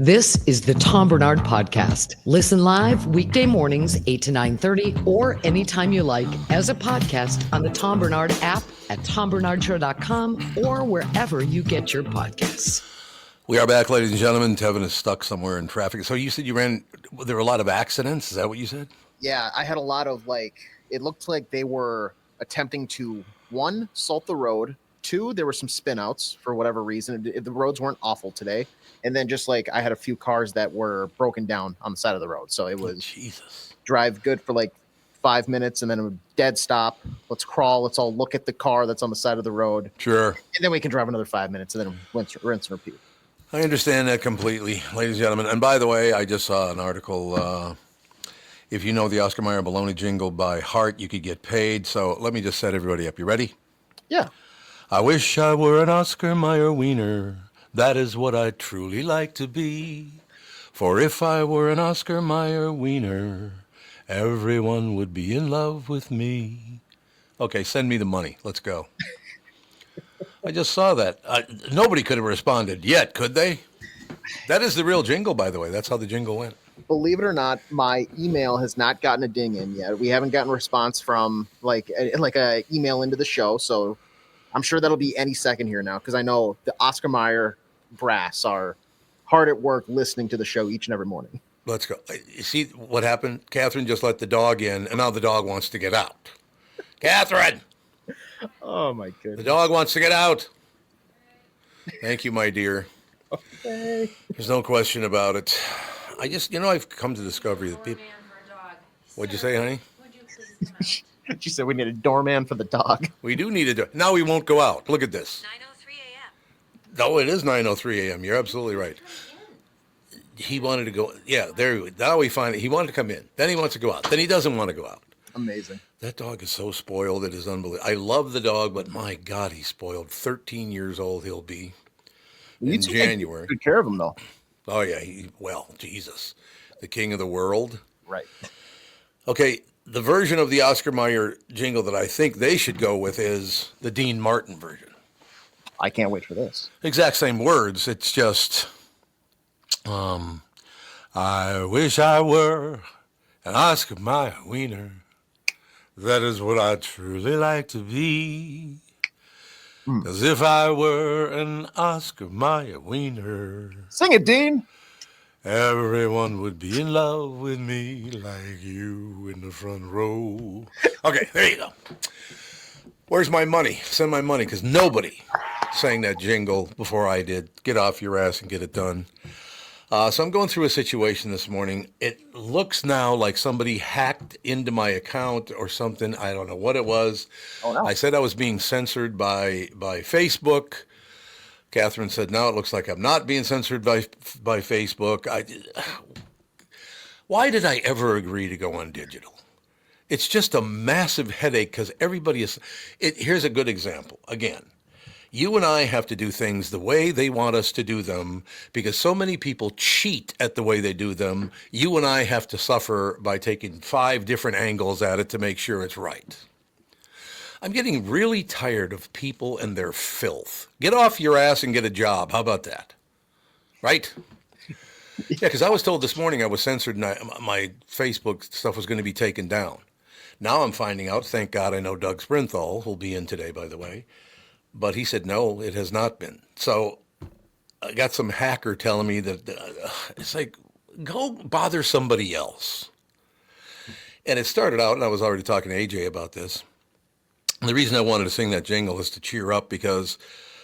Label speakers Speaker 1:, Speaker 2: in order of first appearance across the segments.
Speaker 1: This is the Tom Barnard Podcast. Listen live weekday mornings, 8 to 9:30, or anytime you like as a podcast on the Tom Barnard app at tombarnardshow.com or wherever you get your podcasts.
Speaker 2: We are back, ladies and gentlemen. Tevin is stuck somewhere in traffic. So you said there were a lot of accidents? Is that what you said?
Speaker 3: Yeah, I had a lot of it looked like they were attempting to, one, salt the road. Two, there were some spin outs for whatever reason. The roads weren't awful today. And then just I had a few cars that were broken down on the side of the road. So it was drive good for 5 minutes and then a dead stop. Let's crawl. Let's all look at the car that's on the side of the road.
Speaker 2: Sure. And
Speaker 3: then we can drive another 5 minutes and then rinse and repeat.
Speaker 2: I understand that completely, ladies and gentlemen. And by the way, I just saw an article. If you know the Oscar Mayer Baloney jingle by heart, you could get paid. So let me just set everybody up. You ready?
Speaker 3: Yeah.
Speaker 2: I wish I were an Oscar Mayer wiener. That is what I'd truly like to be. For if I were an Oscar Mayer wiener, everyone would be in love with me. Okay, send me the money. Let's go. I just saw that. Nobody could have responded yet, could they? That is the real jingle, by the way. That's how the jingle went.
Speaker 3: Believe it or not, my email has not gotten a ding in yet. We haven't gotten a response from a email into the show, so I'm sure that'll be any second here now because I know the Oscar Mayer brass are hard at work listening to the show each and every morning.
Speaker 2: Let's go. You see what happened? Catherine just let the dog in, and now the dog wants to get out. Catherine!
Speaker 3: Oh, my goodness.
Speaker 2: The dog wants to get out. Thank you, my dear.
Speaker 3: Okay.
Speaker 2: There's no question about it. I just, I've come to the discovery that people... What'd you say, honey?
Speaker 4: Would you please come out?
Speaker 3: She said we need a doorman for the dog.
Speaker 2: We do need a doorman. Now we won't go out. Look at this.
Speaker 4: 9:03 a.m.
Speaker 2: No, it is 9:03 a.m. You're absolutely right. He wanted to go. Yeah, there we go. Now we find it. He wanted to come in. Then he wants to go out. Then he doesn't want to go out.
Speaker 3: Amazing.
Speaker 2: That dog is so spoiled. It is unbelievable. I love the dog, but my God, he's spoiled. 13 years old he'll be in January.
Speaker 3: Good care of him, though.
Speaker 2: Oh, yeah. Jesus. The king of the world.
Speaker 3: Right.
Speaker 2: Okay, the version of the Oscar Mayer jingle that I think they should go with is the Dean Martin version.
Speaker 3: I can't wait for this.
Speaker 2: Exact same words. It's just, I wish I were an Oscar Mayer wiener. That is what I truly like to be. Because if I were an Oscar Mayer wiener.
Speaker 3: Sing it, Dean.
Speaker 2: Everyone would be in love with me like you in the front row. Okay, there you go. Where's my money? Send my money, because nobody sang that jingle before I did. Get off your ass and get it done. So I'm going through a situation this morning. It looks now like somebody hacked into my account or something. I don't know what it was.
Speaker 3: Oh, no.
Speaker 2: I said I was being censored by Facebook. Catherine said, no, it looks like I'm not being censored by Facebook. Why did I ever agree to go on digital? It's just a massive headache because everybody is. Here's a good example. Again, you and I have to do things the way they want us to do them because so many people cheat at the way they do them. You and I have to suffer by taking 5 different angles at it to make sure it's right. I'm getting really tired of people and their filth. Get off your ass and get a job. How about that? Right? Yeah, because I was told this morning I was censored and my Facebook stuff was going to be taken down. Now I'm finding out, thank God I know Doug Sprinthal, who'll be in today, by the way. But he said, no, it has not been. So I got some hacker telling me that it's like, go bother somebody else. And it started out, and I was already talking to AJ about this. And the reason I wanted to sing that jingle is to cheer up because,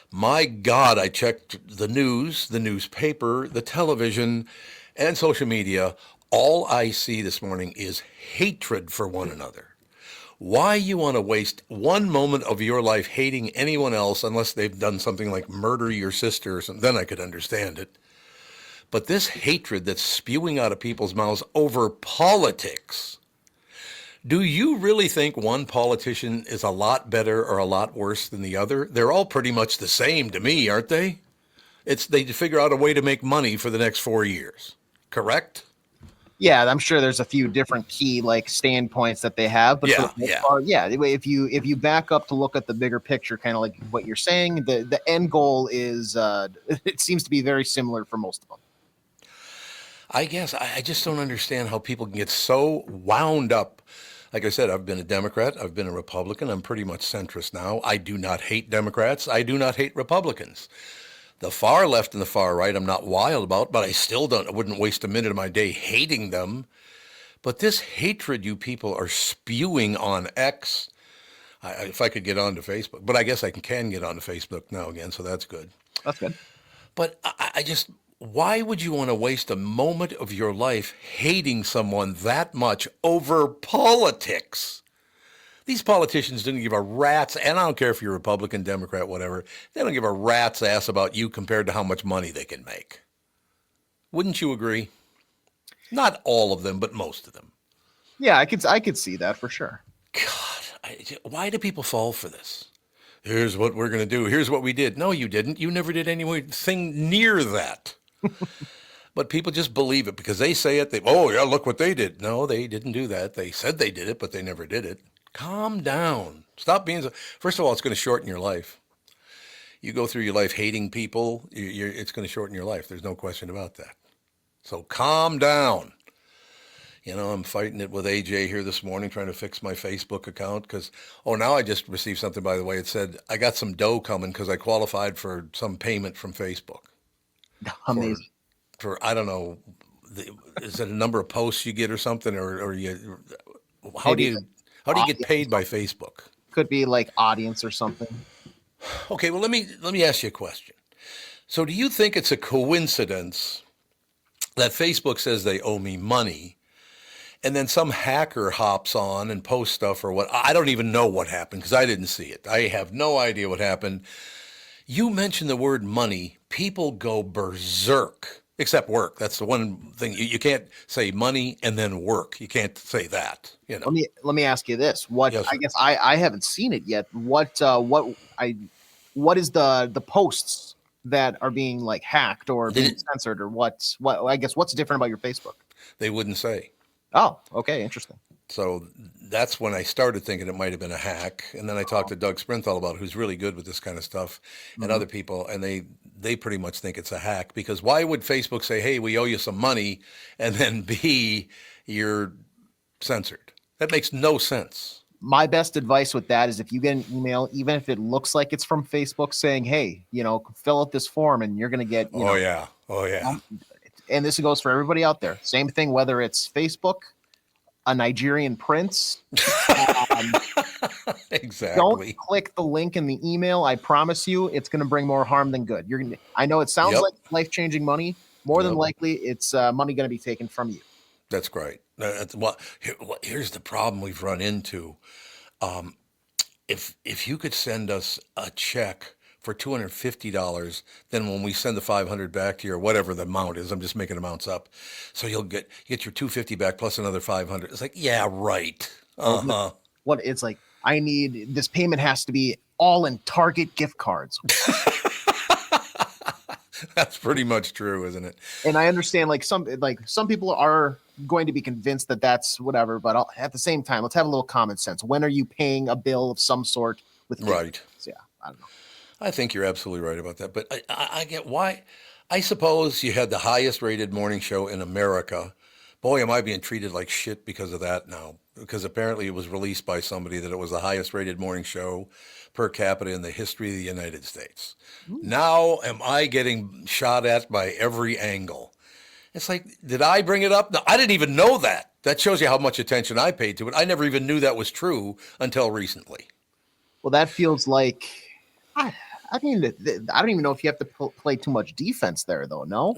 Speaker 2: my God, I checked the news, the newspaper, the television, and social media. All I see this morning is hatred for one another. Why you want to waste one moment of your life hating anyone else unless they've done something like murder your sister or something, then I could understand it. But this hatred that's spewing out of people's mouths over politics, do you really think one politician is a lot better or a lot worse than the other? They're all pretty much the same to me, aren't they? They figure out a way to make money for the next 4 years, correct?
Speaker 3: Yeah, I'm sure there's a few different key standpoints that they have, but for the most part, if you back up to look at the bigger picture, kind of like what you're saying, the end goal is it seems to be very similar for most of them.
Speaker 2: I guess I just don't understand how people can get so wound up. Like I said, I've been a Democrat. I've been a Republican. I'm pretty much centrist now. I do not hate Democrats. I do not hate Republicans. The far left and the far right, I'm not wild about, but I wouldn't waste a minute of my day hating them. But this hatred you people are spewing on X, if I could get onto Facebook, but I guess I can get onto Facebook now again, so that's good.
Speaker 3: That's good.
Speaker 2: But I just, why would you want to waste a moment of your life hating someone that much over politics? These politicians didn't give a rat's, and I don't care if you're Republican, Democrat, whatever, they don't give a rat's ass about you compared to how much money they can make. Wouldn't you agree? Not all of them, but most of them.
Speaker 3: Yeah, I could see that for sure.
Speaker 2: God, why do people fall for this? Here's what we're going to do. Here's what we did. No, you didn't. You never did anything near that. But people just believe it because they say it. Oh, yeah, look what they did. No, they didn't do that. They said they did it, but they never did it. Calm down. Stop being so. First of all, it's going to shorten your life. You go through your life hating people, it's going to shorten your life. There's no question about that. So calm down. You know, I'm fighting it with AJ here this morning, trying to fix my Facebook account because, now I just received something, by the way. It said, I got some dough coming because I qualified for some payment from Facebook.
Speaker 3: Amazing.
Speaker 2: For I don't know, is it a number of posts you get or something, or how do you get paid by Facebook?
Speaker 3: Could be like audience or something.
Speaker 2: Okay, well, let me ask you a question. So do you think it's a coincidence that Facebook says they owe me money, and then some hacker hops on and posts stuff or what? I don't even know what happened because I didn't see it. I have no idea what happened. You mention the word money, people go berserk, except work. That's the one thing. You can't say money and then work. You can't say that. You know.
Speaker 3: Let me ask you this. What
Speaker 2: Yes,
Speaker 3: I guess I haven't seen it yet. What is the posts that are being like hacked or being censored or what I guess what's different about your Facebook?
Speaker 2: They wouldn't say.
Speaker 3: Oh, okay, interesting.
Speaker 2: So that's when I started thinking it might have been a hack. And then I talked to Doug Sprinthal about it, who's really good with this kind of stuff, and other people, and they pretty much think it's a hack because why would Facebook say, hey, we owe you some money, and then B, you're censored? That makes no sense.
Speaker 3: My best advice with that is if you get an email, even if it looks like it's from Facebook saying, hey, fill out this form and you're going to get,
Speaker 2: Oh, yeah.
Speaker 3: And this goes for everybody out there. Same thing, whether it's Facebook, a Nigerian prince.
Speaker 2: Exactly.
Speaker 3: Don't click the link in the email. I promise you it's going to bring more harm than good. I know it sounds like life-changing money. More than likely, it's money going to be taken from you.
Speaker 2: That's great. Here's the problem we've run into. If you could send us a check for $250, then when we send the $500 back to you or whatever the amount is, I'm just making amounts up. So you'll get your $250 back plus another $500. It's like, yeah, right. Uh-huh.
Speaker 3: What it's like, I need this payment has to be all in Target gift cards.
Speaker 2: That's pretty much true, isn't it?
Speaker 3: And I understand some people are going to be convinced that that's whatever, but at the same time, let's have a little common sense. When are you paying a bill of some sort with
Speaker 2: right?
Speaker 3: Yeah, I don't know.
Speaker 2: I think you're absolutely right about that, but I get why. I suppose you had the highest rated morning show in America. Boy, am I being treated like shit because of that now, because apparently it was released by somebody that it was the highest rated morning show per capita in the history of the United States. Now am I getting shot at by every angle? It's like, did I bring it up? No, I didn't even know that. That shows you how much attention I paid to it. I never even knew that was true until recently.
Speaker 3: Well, that feels like, I mean, I don't even know if you have to play too much defense there, though. No,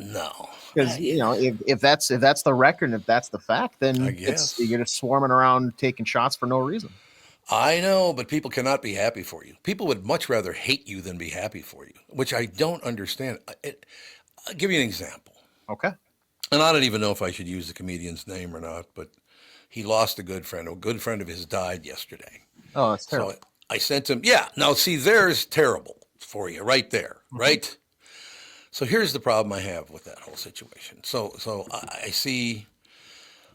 Speaker 3: because if that's the record, and if that's the fact, then you're just swarming around taking shots for no reason.
Speaker 2: I know, but people cannot be happy for you. People would much rather hate you than be happy for you, which I don't understand. I'll give you an example.
Speaker 3: Okay.
Speaker 2: And I don't even know if I should use the comedian's name or not, but he lost a good friend. A good friend of his died yesterday.
Speaker 3: Oh, that's terrible.
Speaker 2: So I sent him, now see, there's terrible for you right there, right? So here's the problem I have with that whole situation. So I see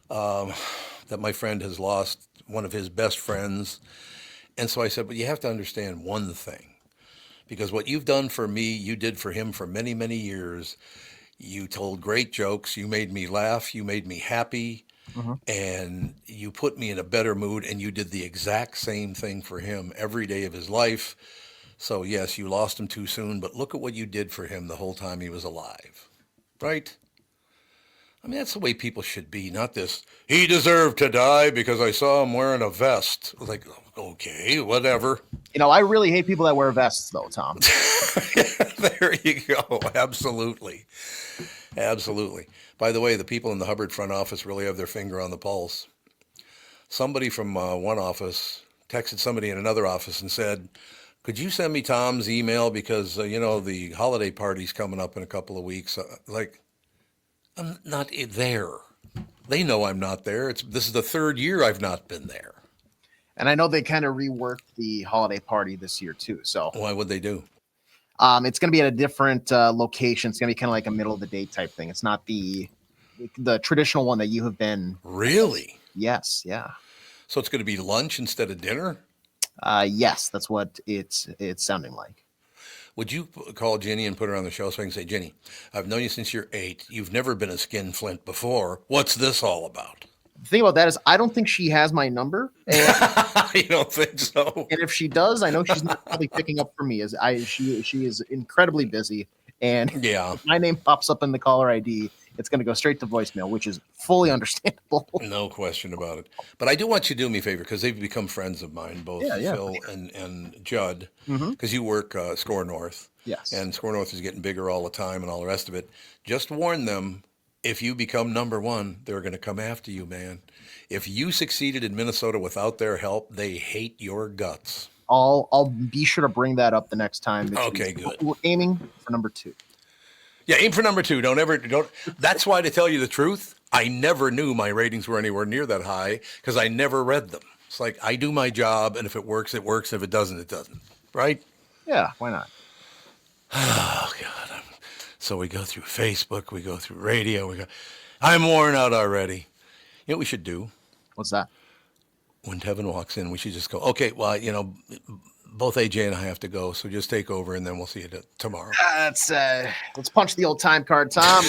Speaker 2: that my friend has lost one of his best friends. And so I said, but you have to understand one thing, because what you've done for me, you did for him for many, many years. You told great jokes. You made me laugh. You made me happy. And you put me in a better mood. And you did the exact same thing for him every day of his life. So, yes, you lost him too soon. But look at what you did for him the whole time he was alive. Right? I mean, that's the way people should be, not this, he deserved to die because I saw him wearing a vest. Like, okay, whatever.
Speaker 3: You know, I really hate people that wear vests, though, Tom.
Speaker 2: There you go. Absolutely. Absolutely. By the way, the people in the Hubbard front office really have their finger on the pulse. Somebody from one office texted somebody in another office and said, could you send me Tom's email because, the holiday party's coming up in a couple of weeks. I'm not there. They know I'm not there. This is the third year I've not been there.
Speaker 3: And I know they kind of reworked the holiday party this year too. So
Speaker 2: why would they do?
Speaker 3: It's going to be at a different location. It's going to be kind of like a middle of the day type thing. It's not the traditional one that you have been.
Speaker 2: Really?
Speaker 3: Yes. Yeah.
Speaker 2: So it's going to be lunch instead of dinner?
Speaker 3: Yes, that's what it's sounding like.
Speaker 2: Would you call Ginny and put her on the show so I can say, Ginny, I've known you since you're 8. You've never been a skinflint before. What's this all about?
Speaker 3: The thing about that is I don't think she has my number. And,
Speaker 2: you don't think so?
Speaker 3: And if she does, I know she's not probably picking up for me. She is incredibly busy. And if my name pops up in the caller ID, it's going to go straight to voicemail, which is fully understandable.
Speaker 2: No question about it. But I do want you to do me a favor because they've become friends of mine, both Phil and Judd, because you work Score North.
Speaker 3: Yes.
Speaker 2: And Score North is getting bigger all the time and all the rest of it. Just warn them, if you become number one, they're going to come after you, man. If you succeeded in Minnesota without their help, they hate your guts.
Speaker 3: I'll be sure to bring that up the next time.
Speaker 2: Okay, good.
Speaker 3: We're aiming for number 2.
Speaker 2: Yeah, aim for number 2. Don't. That's why, to tell you the truth, I never knew my ratings were anywhere near that high because I never read them. It's like I do my job, and if it works, it works. If it doesn't, it doesn't. Right?
Speaker 3: Yeah, why not?
Speaker 2: Oh God! So we go through Facebook, we go through radio. I'm worn out already. You know what we should do?
Speaker 3: What's that?
Speaker 2: When Tevin walks in, we should just go, okay, well, both AJ and I have to go, so just take over, and then we'll see you tomorrow.
Speaker 3: Let's punch the old time card, Tom.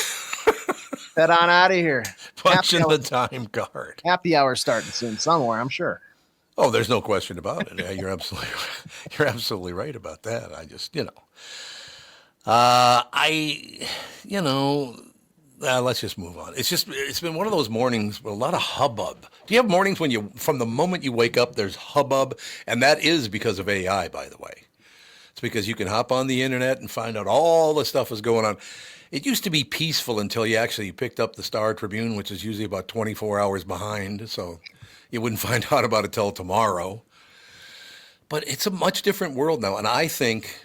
Speaker 3: Head on out of here.
Speaker 2: Punching the time card.
Speaker 3: Happy hour starting soon somewhere, I'm sure.
Speaker 2: Oh, there's no question about it. Yeah, you're absolutely right about that. I just, let's just move on. It's been one of those mornings with a lot of hubbub. Do you have mornings when from the moment you wake up, there's hubbub? And that is because of AI, by the way. It's because you can hop on the internet and find out all the stuff that's going on. It used to be peaceful until you actually picked up the Star Tribune, which is usually about 24 hours behind. So you wouldn't find out about it till tomorrow. But it's a much different world now. And I think,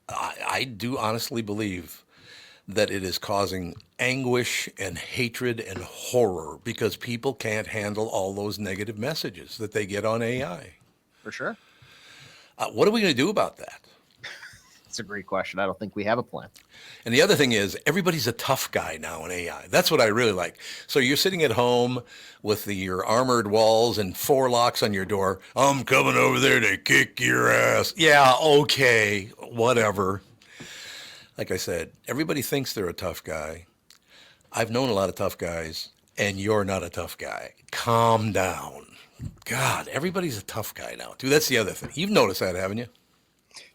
Speaker 2: I do honestly believe that it is causing anguish and hatred and horror because people can't handle all those negative messages that they get on AI.
Speaker 3: For sure.
Speaker 2: What are we going to do about that?
Speaker 3: It's a great question. I don't think we have a plan.
Speaker 2: And the other thing is, everybody's a tough guy now in AI. That's what I really like. So you're sitting at home with your armored walls and 4 locks on your door. I'm coming over there to kick your ass. Yeah, okay, whatever. Like I said, everybody thinks they're a tough guy. I've known a lot of tough guys, and you're not a tough guy. Calm down. God, everybody's a tough guy now. Dude, that's the other thing. You've noticed that, haven't you?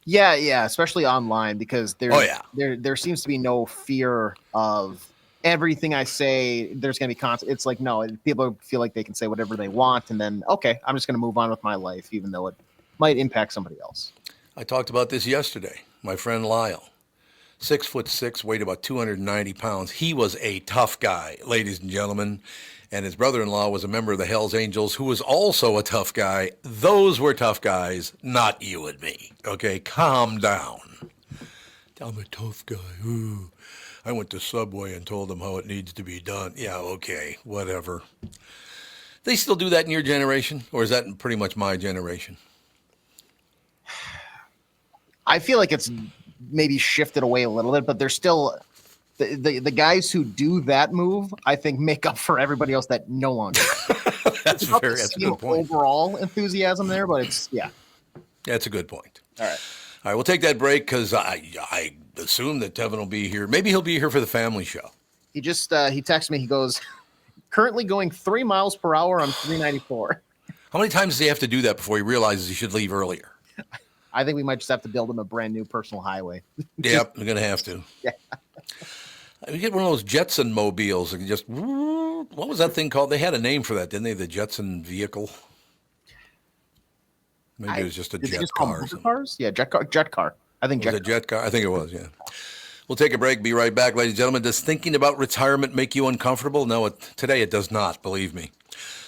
Speaker 3: Yeah, especially online because there seems to be no fear of everything I say. There's going to be constant. It's like, no, people feel like they can say whatever they want, and then, okay, I'm just going to move on with my life, even though it might impact somebody else.
Speaker 2: I talked about this yesterday. My friend Lyle, 6'6", weighed about 290 pounds. He was a tough guy, ladies and gentlemen. And his brother-in-law was a member of the Hells Angels, who was also a tough guy. Those were tough guys, not you and me. Okay, calm down. I'm a tough guy. Ooh. I went to Subway and told them how it needs to be done. Yeah, okay, whatever. They still do that in your generation, or is that pretty much my generation?
Speaker 3: I feel like it's maybe shifted away a little bit, but there's still the guys who do that move, I think, make up for everybody else that no longer.
Speaker 2: That's a good point.
Speaker 3: Overall enthusiasm there, but it's.
Speaker 2: That's a good point.
Speaker 3: All right,
Speaker 2: we'll take that break because I assume that Tevin will be here. Maybe he'll be here for the family show.
Speaker 3: He just he texted me. He goes, currently going 3 miles per hour on 394.
Speaker 2: How many times does he have to do that before he realizes he should leave earlier?
Speaker 3: I think we might just have to build him a brand new personal highway.
Speaker 2: Yep, we're going to have to.
Speaker 3: Yeah.
Speaker 2: We get one of those Jetson mobiles and just, what was that thing called? They had a name for that, didn't they? The Jetson vehicle? Maybe it was just a
Speaker 3: Did they
Speaker 2: jet
Speaker 3: just call
Speaker 2: car.
Speaker 3: them
Speaker 2: Or something.
Speaker 3: cars? Yeah, jet car. I think
Speaker 2: Was it jet car? I think it was, yeah. We'll take a break. Be right back, ladies and gentlemen. Does thinking about retirement make you uncomfortable? No, today it does not, believe me.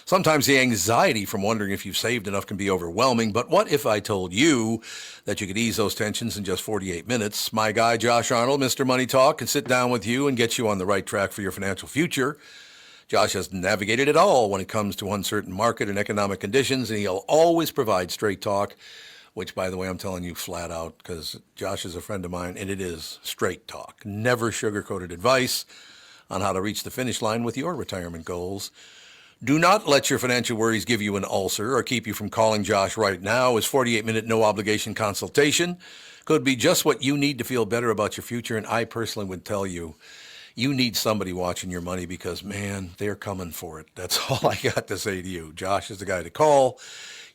Speaker 2: Sometimes the anxiety from wondering if you've saved enough can be overwhelming, but what if I told you that you could ease those tensions in just 48 minutes? My guy, Josh Arnold, Mr. Money Talk, can sit down with you and get you on the right track for your financial future. Josh has navigated it all when it comes to uncertain market and economic conditions, and he'll always provide straight talk, which, by the way, I'm telling you flat out because Josh is a friend of mine, and it is straight talk. Never sugar-coated advice on how to reach the finish line with your retirement goals. Do not let your financial worries give you an ulcer or keep you from calling Josh right now. His 48-minute no-obligation consultation could be just what you need to feel better about your future, and I personally would tell you, you need somebody watching your money because, man, they're coming for it. That's all I got to say to you. Josh is the guy to call.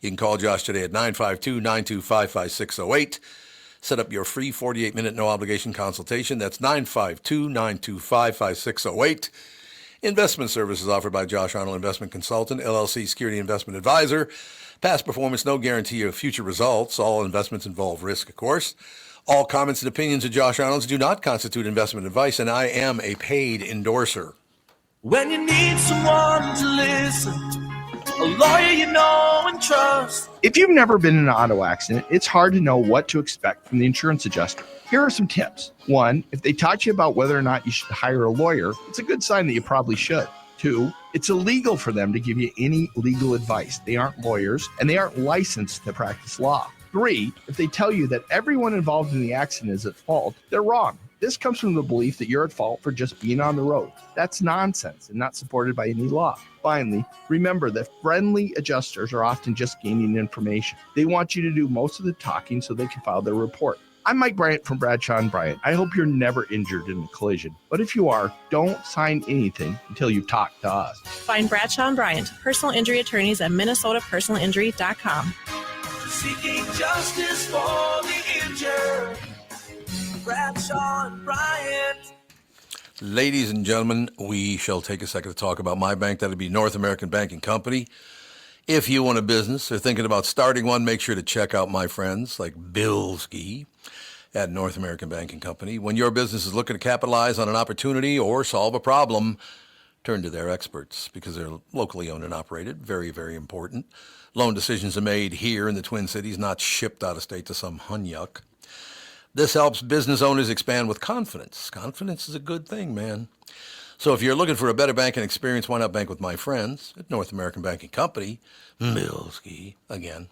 Speaker 2: You can call Josh today at 952-925-5608. Set up your free 48-minute no-obligation consultation. That's 952-925-5608. Investment services offered by Josh Arnold Investment Consultant, LLC Security Investment Advisor. Past performance, no guarantee of future results. All investments involve risk, of course. All comments and opinions of Josh Arnold's do not constitute investment advice, and I am a paid endorser.
Speaker 5: When you need someone to listen, a lawyer you know and trust.
Speaker 6: If you've never been in an auto accident, it's hard to know what to expect from the insurance adjuster. Here are some tips. 1, if they talk to you about whether or not you should hire a lawyer, it's a good sign that you probably should. 2, it's illegal for them to give you any legal advice. They aren't lawyers, and they aren't licensed to practice law. 3, if they tell you that everyone involved in the accident is at fault, they're wrong. This comes from the belief that you're at fault for just being on the road. That's nonsense and not supported by any law. Finally, remember that friendly adjusters are often just gaining information. They want you to do most of the talking so they can file their report. I'm Mike Bryant from Bradshaw & Bryant. I hope you're never injured in a collision. But if you are, don't sign anything until you talk to us.
Speaker 7: Find Bradshaw & Bryant, personal injury attorneys at minnesotapersonalinjury.com.
Speaker 5: Seeking justice for the injured. Bradshaw and Bryant.
Speaker 2: Ladies and gentlemen, we shall take a second to talk about my bank. That would be North American Banking Company. If you own a business or thinking about starting one, make sure to check out my friends like Bilski at North American Banking Company. When your business is looking to capitalize on an opportunity or solve a problem, turn to their experts because they're locally owned and operated. Very, very important. Loan decisions are made here in the Twin Cities, not shipped out of state to some hunyuck. This helps business owners expand with confidence. Confidence is a good thing, man. So if you're looking for a better banking experience, why not bank with my friends at North American Banking Company, Milski, again.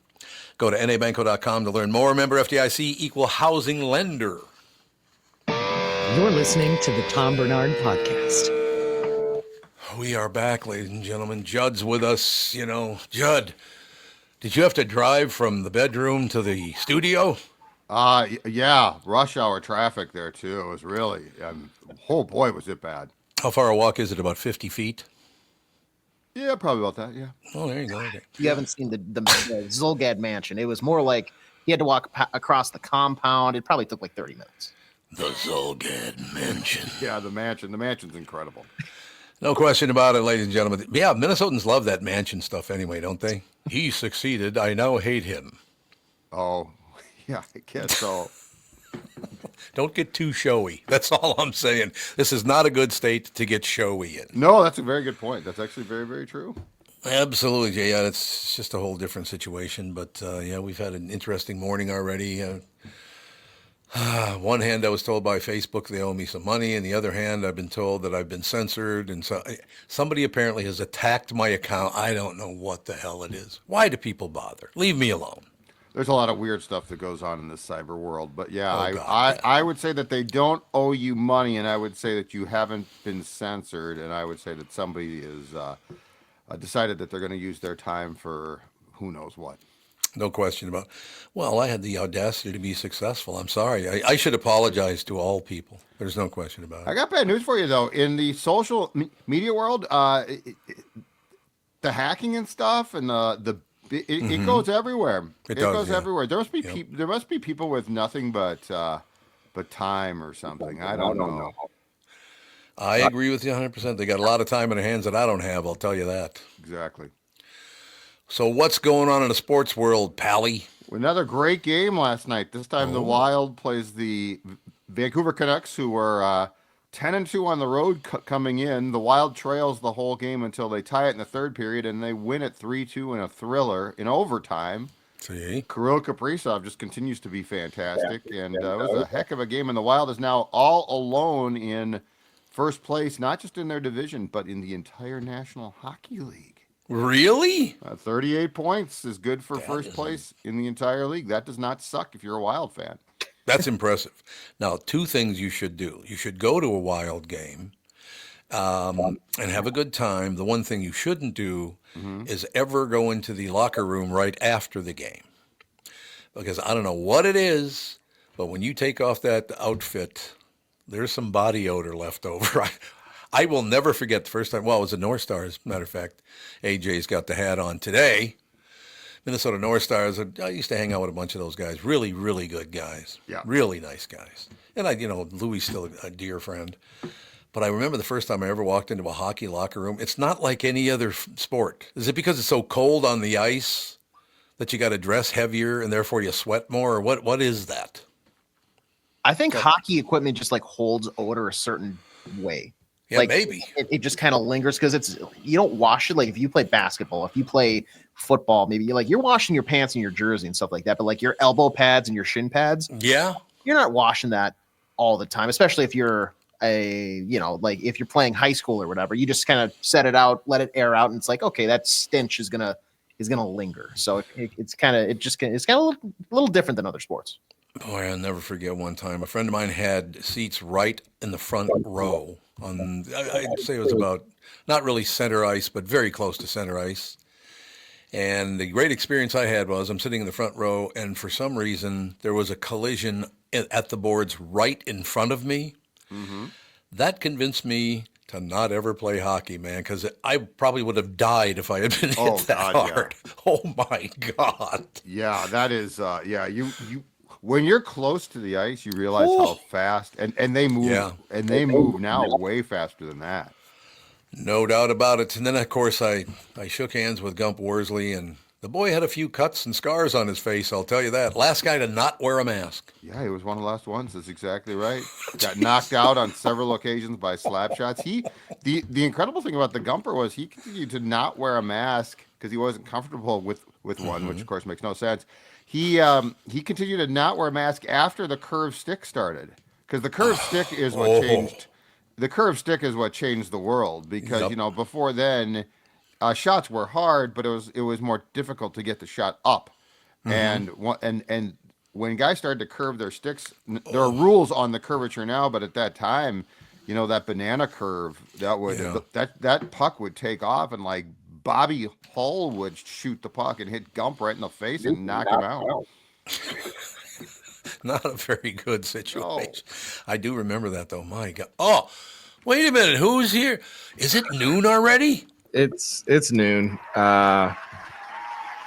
Speaker 2: Go to nabanco.com to learn more. Member FDIC, equal housing lender.
Speaker 1: You're listening to the Tom Barnard Podcast.
Speaker 2: We are back, ladies and gentlemen. Judd's with us. You know, Judd, did you have to drive from the bedroom to the studio?
Speaker 8: Yeah, rush hour traffic there too. It was really, oh boy, was it bad.
Speaker 2: How far a walk is it? About 50 feet?
Speaker 8: Yeah, probably about that. Yeah.
Speaker 2: Oh, there you go. Okay.
Speaker 3: You haven't seen the Zolgad mansion. It was more like he had to walk across the compound. It probably took like 30 minutes.
Speaker 2: The Zolgad Mansion.
Speaker 8: Yeah, the mansion's incredible.
Speaker 2: No question about it, ladies and gentlemen. Yeah, Minnesotans love that mansion stuff anyway, don't they? He succeeded. I now hate him.
Speaker 8: Oh, yeah, I guess so.
Speaker 2: Don't get too showy. That's all I'm saying. This is not a good state to get showy in.
Speaker 8: No, that's a very good point. That's actually very, very true.
Speaker 2: Absolutely, yeah. It's just a whole different situation. But, yeah, we've had an interesting morning already. One hand, I was told by Facebook they owe me some money. And the other hand, I've been told that I've been censored. And so somebody apparently has attacked my account. I don't know what the hell it is. Why do people bother? Leave me alone.
Speaker 8: There's a lot of weird stuff that goes on in this cyber world. But, yeah,
Speaker 2: God,
Speaker 8: I would say that they don't owe you money, and I would say that you haven't been censored, and I would say that somebody is decided that they're going to use their time for who knows what.
Speaker 2: No question about it. Well, I had the audacity to be successful. I'm sorry. I should apologize to all people. There's no question about
Speaker 8: I
Speaker 2: it.
Speaker 8: got bad news for you though. In the social media world, the hacking and stuff, and it goes everywhere.
Speaker 2: It does,
Speaker 8: goes
Speaker 2: yeah.
Speaker 8: everywhere. There must be
Speaker 2: Yep.
Speaker 8: there must be people with nothing but time or something. I don't know.
Speaker 2: I agree with you 100%. They got a lot of time in their hands that I don't have, I'll tell you that.
Speaker 8: Exactly.
Speaker 2: So what's going on in the sports world, Pally?
Speaker 8: Another great game last night. This time the Wild plays the Vancouver Canucks, who were 10-2 on the road coming in. The Wild trails the whole game until they tie it in the third period, and they win it 3-2 in a thriller in overtime.
Speaker 2: See?
Speaker 8: Kirill Kaprizov just continues to be fantastic, and it was a heck of a game. And the Wild is now all alone in first place, not just in their division, but in the entire National Hockey League.
Speaker 2: Really?
Speaker 8: 38 points is good for first place in the entire league. That does not suck if you're a Wild fan.
Speaker 2: That's impressive. Now, two things you should do. You should go to a Wild game and have a good time. The one thing you shouldn't do is ever go into the locker room right after the game. Because I don't know what it is, but when you take off that outfit, there's some body odor left over. I will never forget the first time. Well, it was the North Stars, as a matter of fact. AJ's got the hat on today. Minnesota North Stars. I used to hang out with a bunch of those guys. Really, really good guys.
Speaker 8: Yeah.
Speaker 2: Really nice guys. And Louis still a dear friend. But I remember the first time I ever walked into a hockey locker room. It's not like any other sport. Is it because it's so cold on the ice that you got to dress heavier and therefore you sweat more? Or what is that?
Speaker 3: I think hockey equipment just like holds odor a certain way.
Speaker 2: Yeah,
Speaker 3: like,
Speaker 2: maybe.
Speaker 3: It just kind of lingers because you don't wash it. Like if you play basketball, if you play football, maybe you're washing your pants and your jersey and stuff like that. But like your elbow pads and your shin pads,
Speaker 2: Yeah.
Speaker 3: you're not washing that all the time, especially if you're like if you're playing high school or whatever. You just kind of set it out, let it air out, and it's like, okay, that stench is gonna linger. So it's kind of a little different than other sports.
Speaker 2: Boy, I'll never forget one time. A friend of mine had seats right in the front row on, I'd say it was about, not really center ice, but very close to center ice. And the great experience I had was I'm sitting in the front row, and for some reason, there was a collision at the boards right in front of me. Mm-hmm. That convinced me to not ever play hockey, man, because I probably would have died if I had been hit that hard. Yeah. Oh, my God.
Speaker 8: Yeah, that is, you when you're close to the ice, you realize how fast, and they move, and they move now way faster than that.
Speaker 2: No doubt about it. And then, of course, I shook hands with Gump Worsley, and the boy had a few cuts and scars on his face, I'll tell you that. Last guy to not wear a mask.
Speaker 8: Yeah, he was one of the last ones. That's exactly right. Got knocked out on several occasions by slap shots. The incredible thing about the Gumper was he continued to not wear a mask because he wasn't comfortable with one, which, of course, makes no sense. He continued to not wear a mask after the curved stick started, because the curved stick is what changed. The curved stick is what changed the world, because before then, shots were hard, but it was more difficult to get the shot up, and when guys started to curve their sticks, there are rules on the curvature now, but at that time, that banana curve that puck would take off, and like Bobby Hull would shoot the puck and hit Gump right in the face and knock him out.
Speaker 2: Not a very good situation. No. I do remember that, though. My God. Oh, wait a minute. Who's here? Is it noon already?
Speaker 9: It's noon. You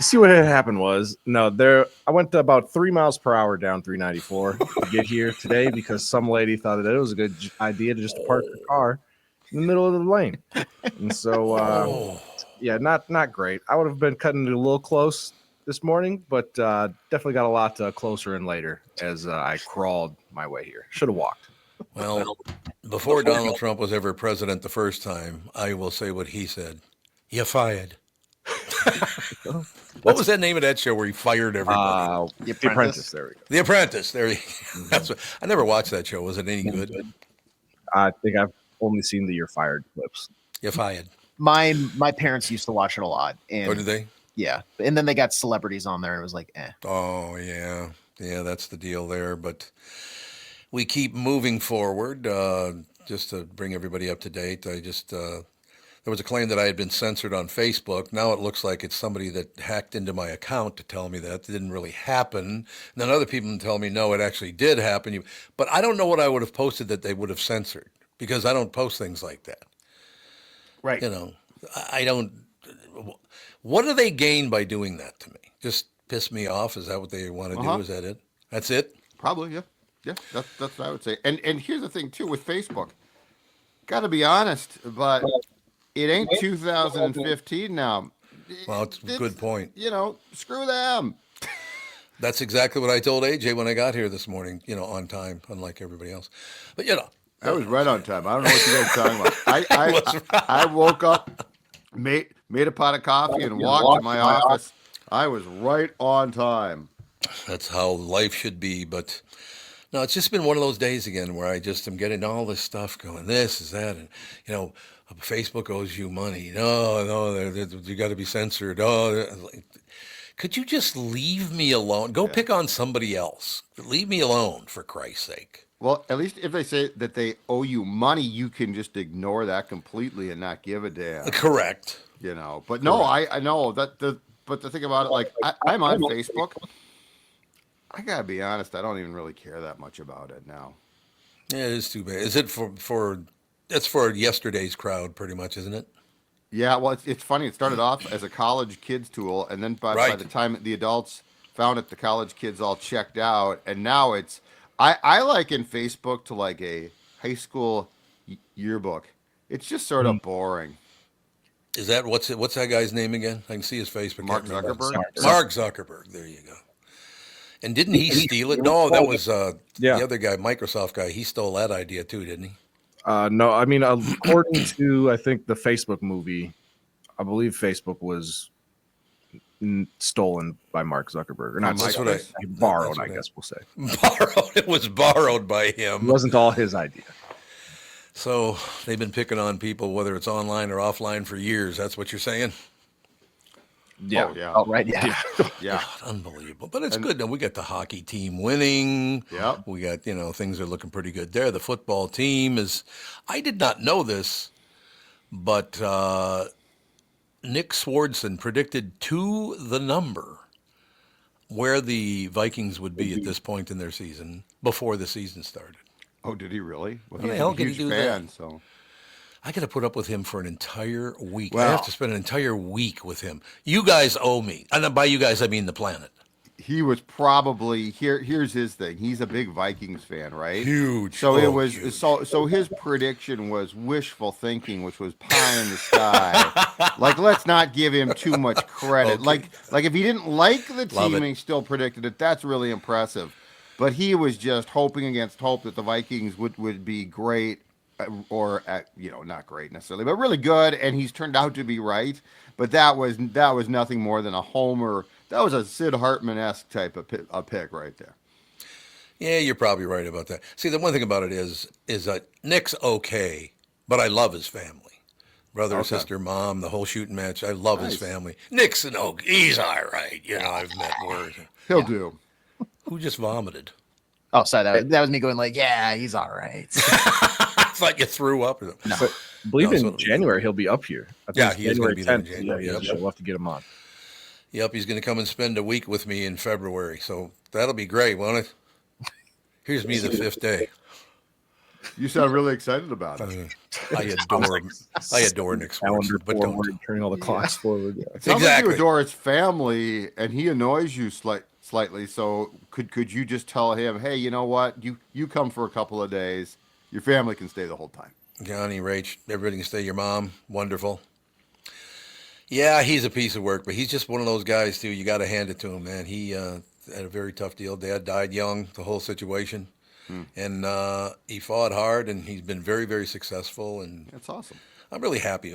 Speaker 9: see what had happened was, I went to about 3 miles per hour down 394 to get here today because some lady thought that it was a good idea to just park her car in the middle of the lane. And so, not great. I would have been cutting it a little close this morning, but definitely got a lot closer in later as I crawled my way here. Should have walked.
Speaker 2: Well, before Donald Trump was ever president the first time, I will say what he said. You're fired. What was that name of that show where he fired everybody?
Speaker 9: The Apprentice. There we go.
Speaker 2: The Apprentice. There. That's what, I never watched that show. Was it any good?
Speaker 9: I think I've only seen the "You're Fired" clips.
Speaker 2: You're fired.
Speaker 3: My parents used to watch it a lot. And
Speaker 2: oh, did they?
Speaker 3: Yeah, and then they got celebrities on there, and it was like, eh.
Speaker 2: Oh yeah, that's the deal there. But we keep moving forward. Just to bring everybody up to date, I just there was a claim that I had been censored on Facebook. Now it looks like it's somebody that hacked into my account to tell me that it didn't really happen. And then other people tell me, no, it actually did happen. But I don't know what I would have posted that they would have censored, because I don't post things like that.
Speaker 6: Right.
Speaker 2: You know, I don't. What do they gain by doing that to me? Just piss me off? Is that what they want to do? Is that it? That's it?
Speaker 8: Probably, yeah. Yeah, that's what I would say. And here's the thing, too, with Facebook. Got to be honest, but it ain't 2015 now.
Speaker 2: Well, it's a good point.
Speaker 8: You know, screw them.
Speaker 2: That's exactly what I told AJ when I got here this morning, you know, on time, unlike everybody else. But, you know.
Speaker 8: I was right on time. I don't know what you guys are talking about. I woke up, made a pot of coffee, and walked to my office. I was right on time.
Speaker 2: That's how life should be. But no, it's just been one of those days again where I just am getting all this stuff going. This is that, and you know, Facebook owes you money. No, you got to be censored. Could you just leave me alone? Go pick on somebody else. Leave me alone, for Christ's sake.
Speaker 8: Well, at least if they say that they owe you money, you can just ignore that completely and not give a damn.
Speaker 2: Correct.
Speaker 8: You know, but no, I know that but the thing about it, like I'm on Facebook. I gotta be honest, I don't even really care that much about it now.
Speaker 2: Yeah, it is too bad. Is it for it's for yesterday's crowd, pretty much, isn't it?
Speaker 8: Yeah, well, it's funny. It started off as a college kids tool, and then by the time the adults found it, the college kids all checked out, and now it's I liken Facebook to like a high school yearbook. It's just sort of boring.
Speaker 2: Is that what's that guy's name again? I can see his Facebook.
Speaker 8: Mark Zuckerberg.
Speaker 2: Mark Zuckerberg. There you go. And didn't he steal it? No, that was the other guy, Microsoft guy. He stole that idea too, didn't he?
Speaker 9: No, I mean, according to, I think, the Facebook movie, I believe Facebook was stolen by Mark Zuckerberg. Or not borrowed, I guess we'll say.
Speaker 2: Borrowed. It was borrowed by him.
Speaker 9: It wasn't all his idea.
Speaker 2: So they've been picking on people, whether it's online or offline, for years. That's what you're saying?
Speaker 9: Yeah.
Speaker 8: Oh, yeah.
Speaker 3: Oh, right. Yeah.
Speaker 8: Yeah.
Speaker 2: God, unbelievable. But it's good. We got the hockey team winning.
Speaker 8: Yeah.
Speaker 2: We got, things are looking pretty good there. The football team is, I did not know this, but Nick Swardson predicted to the number where the Vikings would be at this point in their season before the season started.
Speaker 8: Oh, did he really? Well,
Speaker 2: How the
Speaker 8: he's
Speaker 2: hell
Speaker 8: a
Speaker 2: can he
Speaker 8: huge
Speaker 2: do
Speaker 8: fan,
Speaker 2: that?
Speaker 8: so.
Speaker 2: I got to put up with him for an entire week. I
Speaker 8: Well-
Speaker 2: have to spend an entire week with him. You guys owe me. And by you guys, I mean the planet.
Speaker 8: He was probably here's his thing. He's a big Vikings fan, right?
Speaker 2: Huge.
Speaker 8: So it
Speaker 2: Oh,
Speaker 8: was
Speaker 2: huge.
Speaker 8: so his prediction was wishful thinking, which was pie in the sky. Like, let's not give him too much credit.
Speaker 2: Okay.
Speaker 8: Like if he didn't like the
Speaker 2: Love
Speaker 8: team
Speaker 2: it.
Speaker 8: and he still predicted it, that's really impressive. But he was just hoping against hope that the Vikings would be great, or not great necessarily, but really good, and he's turned out to be right. But that was nothing more than a homer. That was a Sid Hartman-esque type of pick right there.
Speaker 2: Yeah, you're probably right about that. See, the one thing about it is that Nick's okay, but I love his family. Brother,
Speaker 8: Okay.
Speaker 2: sister, mom, the whole shooting match. I love his
Speaker 8: Nice.
Speaker 2: family. Nick's he's all right. I've met worse.
Speaker 8: He'll do.
Speaker 2: Who just vomited?
Speaker 3: Oh, sorry. That was me going like, yeah, he's all right.
Speaker 2: I thought you threw up.
Speaker 3: No.
Speaker 9: I believe
Speaker 2: No,
Speaker 9: in
Speaker 2: so-
Speaker 9: January he'll be up here. I think
Speaker 2: Yeah,
Speaker 9: it's
Speaker 2: he is gonna
Speaker 9: January
Speaker 2: be there in
Speaker 9: 10th.
Speaker 2: January,
Speaker 9: Yeah,
Speaker 2: yep.
Speaker 9: we'll have to get him on.
Speaker 2: Yep, he's going to come and spend a week with me in February. So that'll be great, won't it? Here's me the fifth day.
Speaker 8: You sound really excited about it.
Speaker 2: I adore Nick
Speaker 9: Calendar
Speaker 2: Swardson, but don't.
Speaker 9: forward, turning all the clocks forward. Yeah.
Speaker 8: It sounds like
Speaker 2: Exactly.
Speaker 8: you adore his family, and he annoys you slightly. So could you just tell him, hey, you know what? You come for a couple of days. Your family can stay the whole time.
Speaker 2: Johnny, Rach, everybody can stay. Your mom, wonderful. Yeah, he's a piece of work, but he's just one of those guys, too. You got to hand it to him, man. He had a very tough deal. Dad died young, the whole situation. And he fought hard, and he's been very, very successful. And
Speaker 8: That's awesome.
Speaker 2: I'm really happy.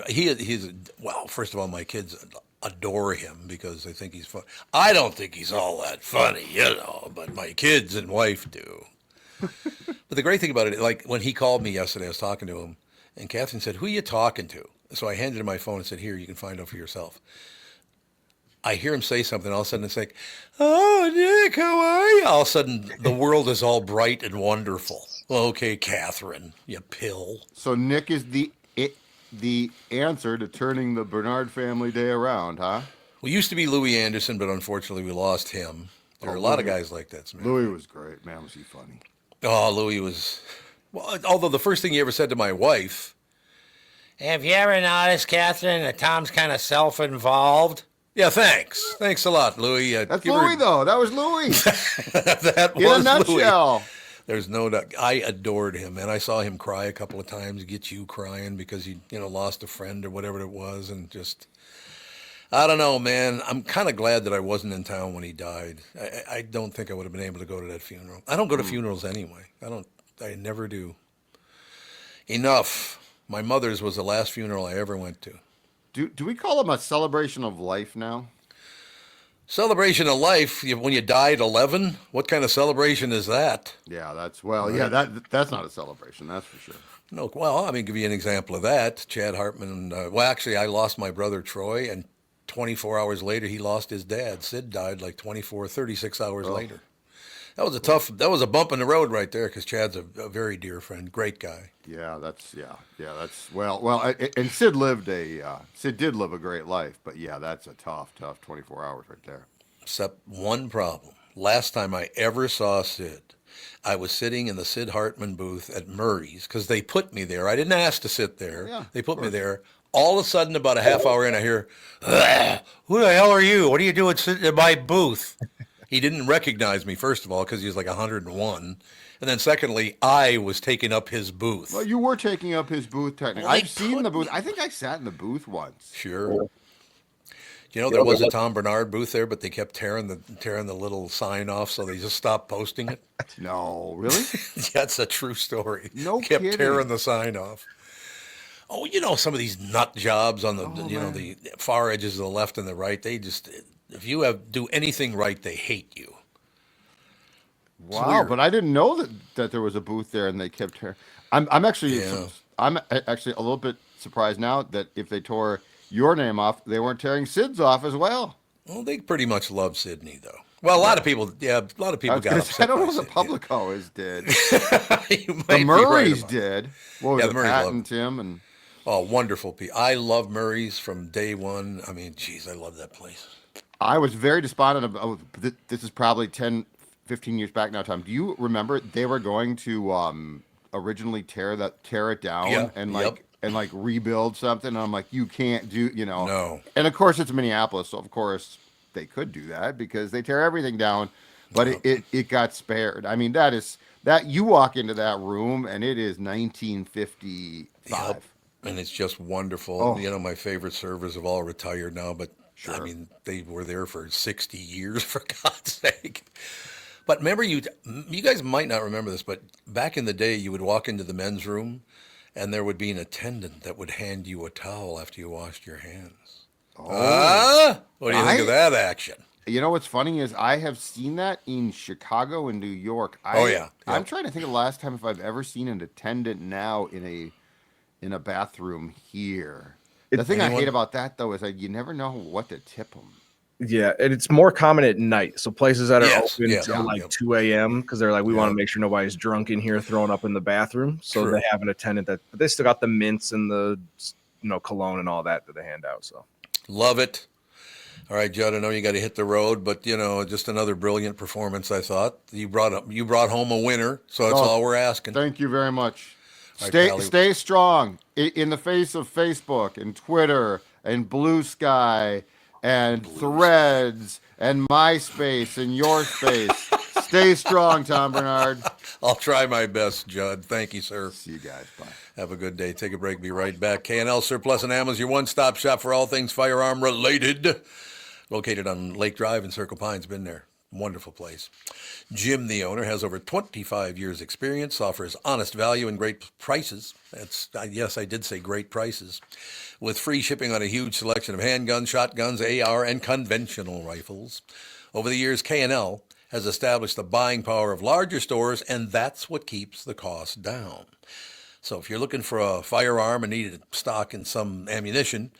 Speaker 2: Well, first of all, my kids adore him because they think he's fun. I don't think he's all that funny, but my kids and wife do. But the great thing about it, like when he called me yesterday, I was talking to him, and Catherine said, "Who are you talking to?" So I handed him my phone and said, "Here, you can find out for yourself." I hear him say something, all of a sudden it's like, "Oh, Nick, how are you?" All of a sudden, the world is all bright and wonderful. Well, okay, Catherine, you pill.
Speaker 8: So Nick is the the answer to turning the Barnard family day around, huh?
Speaker 2: We used to be Louis Anderson, but unfortunately we lost him. There are a lot of guys like that, man.
Speaker 8: Louis was great. Man, was he funny.
Speaker 2: Oh, Louis was... Well, although the first thing he ever said to my wife, have you ever noticed, Catherine, that Tom's kind of self-involved? Yeah, thanks. Thanks a lot, Louis.
Speaker 8: That's Louis, though. That was Louis.
Speaker 2: That was
Speaker 8: in a nutshell.
Speaker 2: Louis. There's no doubt. I adored him, and I saw him cry a couple of times, get you crying because he, lost a friend or whatever it was, and just, I don't know, man. I'm kind of glad that I wasn't in town when he died. I don't think I would have been able to go to that funeral. I don't go to funerals anyway. I never do. Enough. My mother's was the last funeral I ever went to.
Speaker 8: Do we call them a celebration of life now?
Speaker 2: Celebration of life when you die at 11? What kind of celebration is that?
Speaker 8: Yeah, that's not a celebration, that's for sure.
Speaker 2: No, well, I mean, give you an example of that. Chad Hartman, actually, I lost my brother Troy, and 24 hours later, he lost his dad. Sid died like 36 hours later. That was a bump in the road right there because Chad's a very dear friend, great guy.
Speaker 8: And Sid did live a great life, but yeah, that's a tough 24 hours right there.
Speaker 2: Except one problem. Last time I ever saw Sid, I was sitting in the Sid Hartman booth at Murray's because they put me there. I didn't ask to sit there.
Speaker 8: Yeah,
Speaker 2: they put me there. All of a sudden, about a half hour in, I hear, who the hell are you? What are you doing sitting in my booth? He didn't recognize me, first of all, because he was like 101. And then secondly, I was taking up his booth.
Speaker 8: Well, you were taking up his booth, technically.
Speaker 2: Well,
Speaker 8: I've seen the booth. I think I sat in the booth once.
Speaker 2: Sure. There was a Tom Barnard booth there, but they kept tearing the little sign off, so they just stopped posting it.
Speaker 8: No, really?
Speaker 2: That's a true story.
Speaker 8: No
Speaker 2: kept
Speaker 8: kidding.
Speaker 2: Tearing the sign off. Oh, some of these nut jobs on the the far edges of the left and the right, they just... If you do anything right, they hate you.
Speaker 8: Wow, but I didn't know that there was a booth there and they kept her. I'm actually a little bit surprised now that if they tore your name off, they weren't tearing Sid's off as well.
Speaker 2: Well, they pretty much love Sydney, though. Well, a lot of people got upset.
Speaker 8: I don't know if the public always did.
Speaker 2: The
Speaker 8: Murrays did. What was
Speaker 2: the Murrays
Speaker 8: Pat and Tim and...
Speaker 2: Oh, wonderful people. I love Murray's from day one. I mean, geez, I love that place.
Speaker 8: I was very despondent about this is probably 10, 15 years back now, Tom. Do you remember they were going to originally tear it down and rebuild something? And I'm like, you can't do,
Speaker 2: No.
Speaker 8: And of course it's Minneapolis, so of course they could do that because they tear everything down, but it got spared. I mean, that you walk into that room and it is 1955.
Speaker 2: Yep. And it's just wonderful.
Speaker 8: Oh.
Speaker 2: My favorite servers have all retired now, but
Speaker 8: Sure.
Speaker 2: I mean, they were there for 60 years, for God's sake. But remember, you guys might not remember this, but back in the day, you would walk into the men's room, and there would be an attendant that would hand you a towel after you washed your hands.
Speaker 8: Oh.
Speaker 2: What do you think of that action?
Speaker 8: You know what's funny is I have seen that in Chicago and New York. I'm trying to think of the last time if I've ever seen an attendant now in a bathroom here. The thing I hate about that, though, is that you never know what to tip them.
Speaker 9: Yeah, and it's more common at night. So places that are open
Speaker 2: till
Speaker 9: like 2 a.m. because they're like, we want to make sure nobody's drunk in here throwing up in the bathroom. So they have an attendant but they still got the mints and the cologne and all that they hand out. So
Speaker 2: love it. All right, Judd, I know you got to hit the road, but just another brilliant performance. I thought you brought home a winner, so that's all we're asking.
Speaker 8: Thank you very much. Stay strong in the face of Facebook and Twitter and Blue Sky and Threads and MySpace and your space. Stay strong, Tom Barnard.
Speaker 2: I'll try my best, Judd. Thank you, sir.
Speaker 8: See you guys. Bye.
Speaker 2: Have a good day. Take a break. Be right back. K&L Surplus and Ammo is your one-stop shop for all things firearm related. Located on Lake Drive in Circle Pines. Been there. Wonderful place. Jim, the owner, has over 25 years experience, offers honest value and great prices. Yes, I did say great prices. With free shipping on a huge selection of handguns, shotguns, AR, and conventional rifles. Over the years, K&L has established the buying power of larger stores, and that's what keeps the cost down. So if you're looking for a firearm and need stock in some ammunition,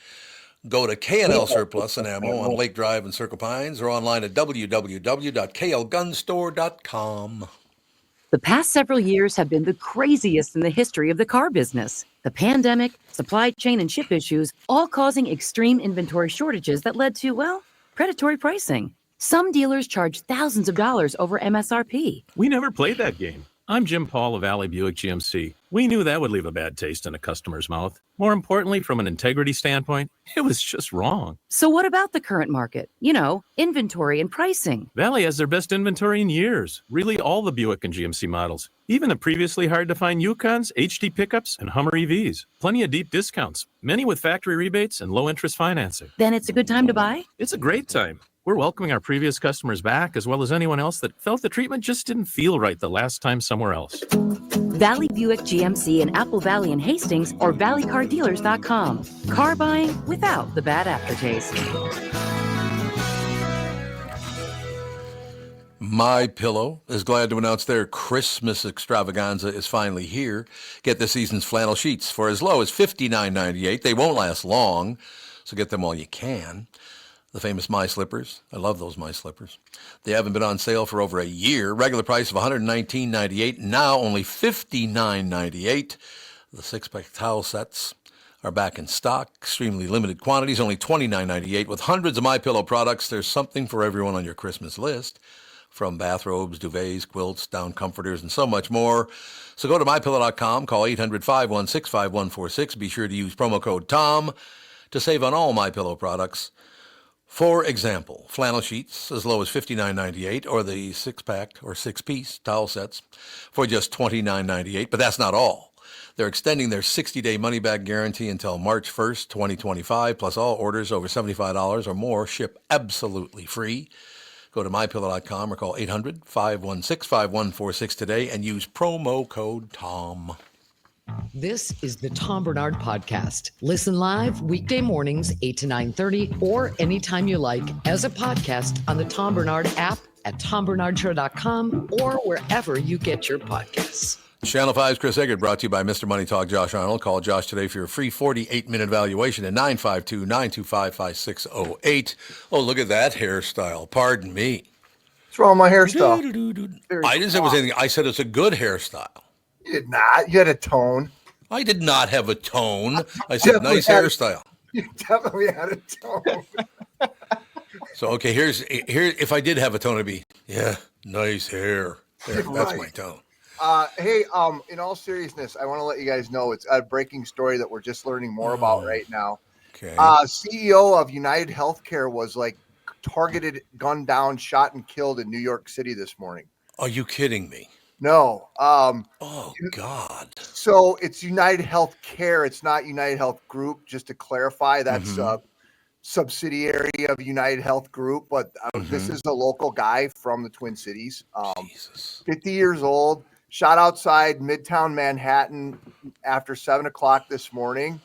Speaker 2: go to K&L Surplus and Ammo on Lake Drive in Circle Pines or online at www.klgunstore.com.
Speaker 10: The past several years have been the craziest in the history of the car business. The pandemic, supply chain, and chip issues all causing extreme inventory shortages that led to, well, predatory pricing. Some dealers charge thousands of dollars over MSRP.
Speaker 11: We never played that game. I'm Jim Paul of Valley Buick GMC. We knew that would leave a bad taste in a customer's mouth. More importantly, from an integrity standpoint, it was just wrong.
Speaker 10: So what about the current market? Inventory and pricing.
Speaker 11: Valley has their best inventory in years. Really all the Buick and GMC models. Even the previously hard-to-find Yukons, HD pickups, and Hummer EVs. Plenty of deep discounts. Many with factory rebates and low-interest financing.
Speaker 10: Then it's a good time to buy?
Speaker 11: It's a great time. We're welcoming our previous customers back, as well as anyone else that felt the treatment just didn't feel right the last time somewhere else.
Speaker 10: Valley Buick GMC in Apple Valley and Hastings or valleycardealers.com. Car buying without the bad aftertaste.
Speaker 2: My Pillow is glad to announce their Christmas extravaganza is finally here. Get this season's flannel sheets for as low as $59.98. They won't last long, so get them while you can. The famous My Slippers. I love those My Slippers. They haven't been on sale for over a year. Regular price of $119.98. Now only $59.98. The six-pack towel sets are back in stock. Extremely limited quantities, only $29.98. With hundreds of My Pillow products, there's something for everyone on your Christmas list. From bathrobes, duvets, quilts, down comforters, and so much more. So go to MyPillow.com, call 800-516-5146. Be sure to use promo code TOM to save on all My Pillow products. For example, flannel sheets as low as $59.98, or the six-pack or six-piece towel sets for just $29.98. But that's not all. They're extending their 60-day money-back guarantee until March 1st, 2025, plus all orders over $75 or more ship absolutely free. Go to MyPillow.com or call 800-516-5146 today and use promo code TOM.
Speaker 1: This is the Tom Barnard Podcast. Listen live weekday mornings, 8 to 9:30, or anytime you like as a podcast on the Tom Barnard app at TomBarnardShow.com or wherever you get your podcasts.
Speaker 2: Channel 5's Chris Egert, brought to you by Mr. Money Talk, Josh Arnold. Call Josh today for your free 48-minute evaluation at 952-925-5608. Oh, look at that hairstyle. Pardon me.
Speaker 12: What's wrong with my hairstyle?
Speaker 2: I didn't say it was anything. I said it's a good hairstyle.
Speaker 12: You did not. You had a tone.
Speaker 2: I did not have a tone. I said nice hairstyle.
Speaker 12: You definitely had a tone.
Speaker 2: So, okay, here. If I did have a tone, it'd be, nice hair. There, that's my tone.
Speaker 12: Hey, in all seriousness, I want to let you guys know it's a breaking story that we're just learning more about right now.
Speaker 2: Okay.
Speaker 12: CEO of UnitedHealthCare was targeted, gunned down, shot, and killed in New York City this morning.
Speaker 2: Are you kidding me?
Speaker 12: No.
Speaker 2: Oh, God.
Speaker 12: So it's UnitedHealthCare. It's not UnitedHealth Group. Just to clarify, that's a subsidiary of UnitedHealth Group. But this is a local guy from the Twin Cities. 50 years old. Shot outside Midtown Manhattan after 7 o'clock this morning.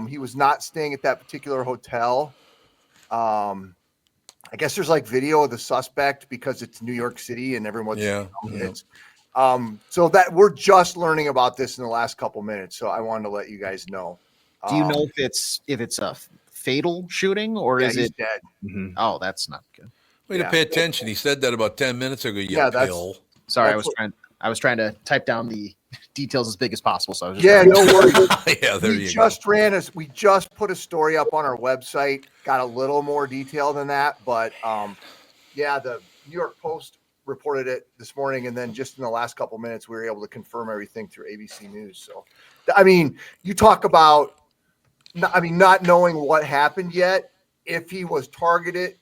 Speaker 12: He was not staying at that particular hotel. I guess there's video of the suspect because it's New York City and everyone's so that we're just learning about this in the last couple minutes. So I wanted to let you guys know.
Speaker 3: Do you know if it's a fatal shooting or is
Speaker 12: he's
Speaker 3: it
Speaker 12: dead?
Speaker 3: Oh, that's not good.
Speaker 2: Way to pay attention. He said that about 10 minutes ago.
Speaker 3: Sorry, I was trying to type down the details as big as possible. So I was
Speaker 12: no worries.
Speaker 2: There
Speaker 12: we just put a story up on our website. Got a little more detail than that, but the New York Post reported it this morning, and then just in the last couple minutes, we were able to confirm everything through ABC News. So, you talk about, not knowing what happened yet. If he was targeted,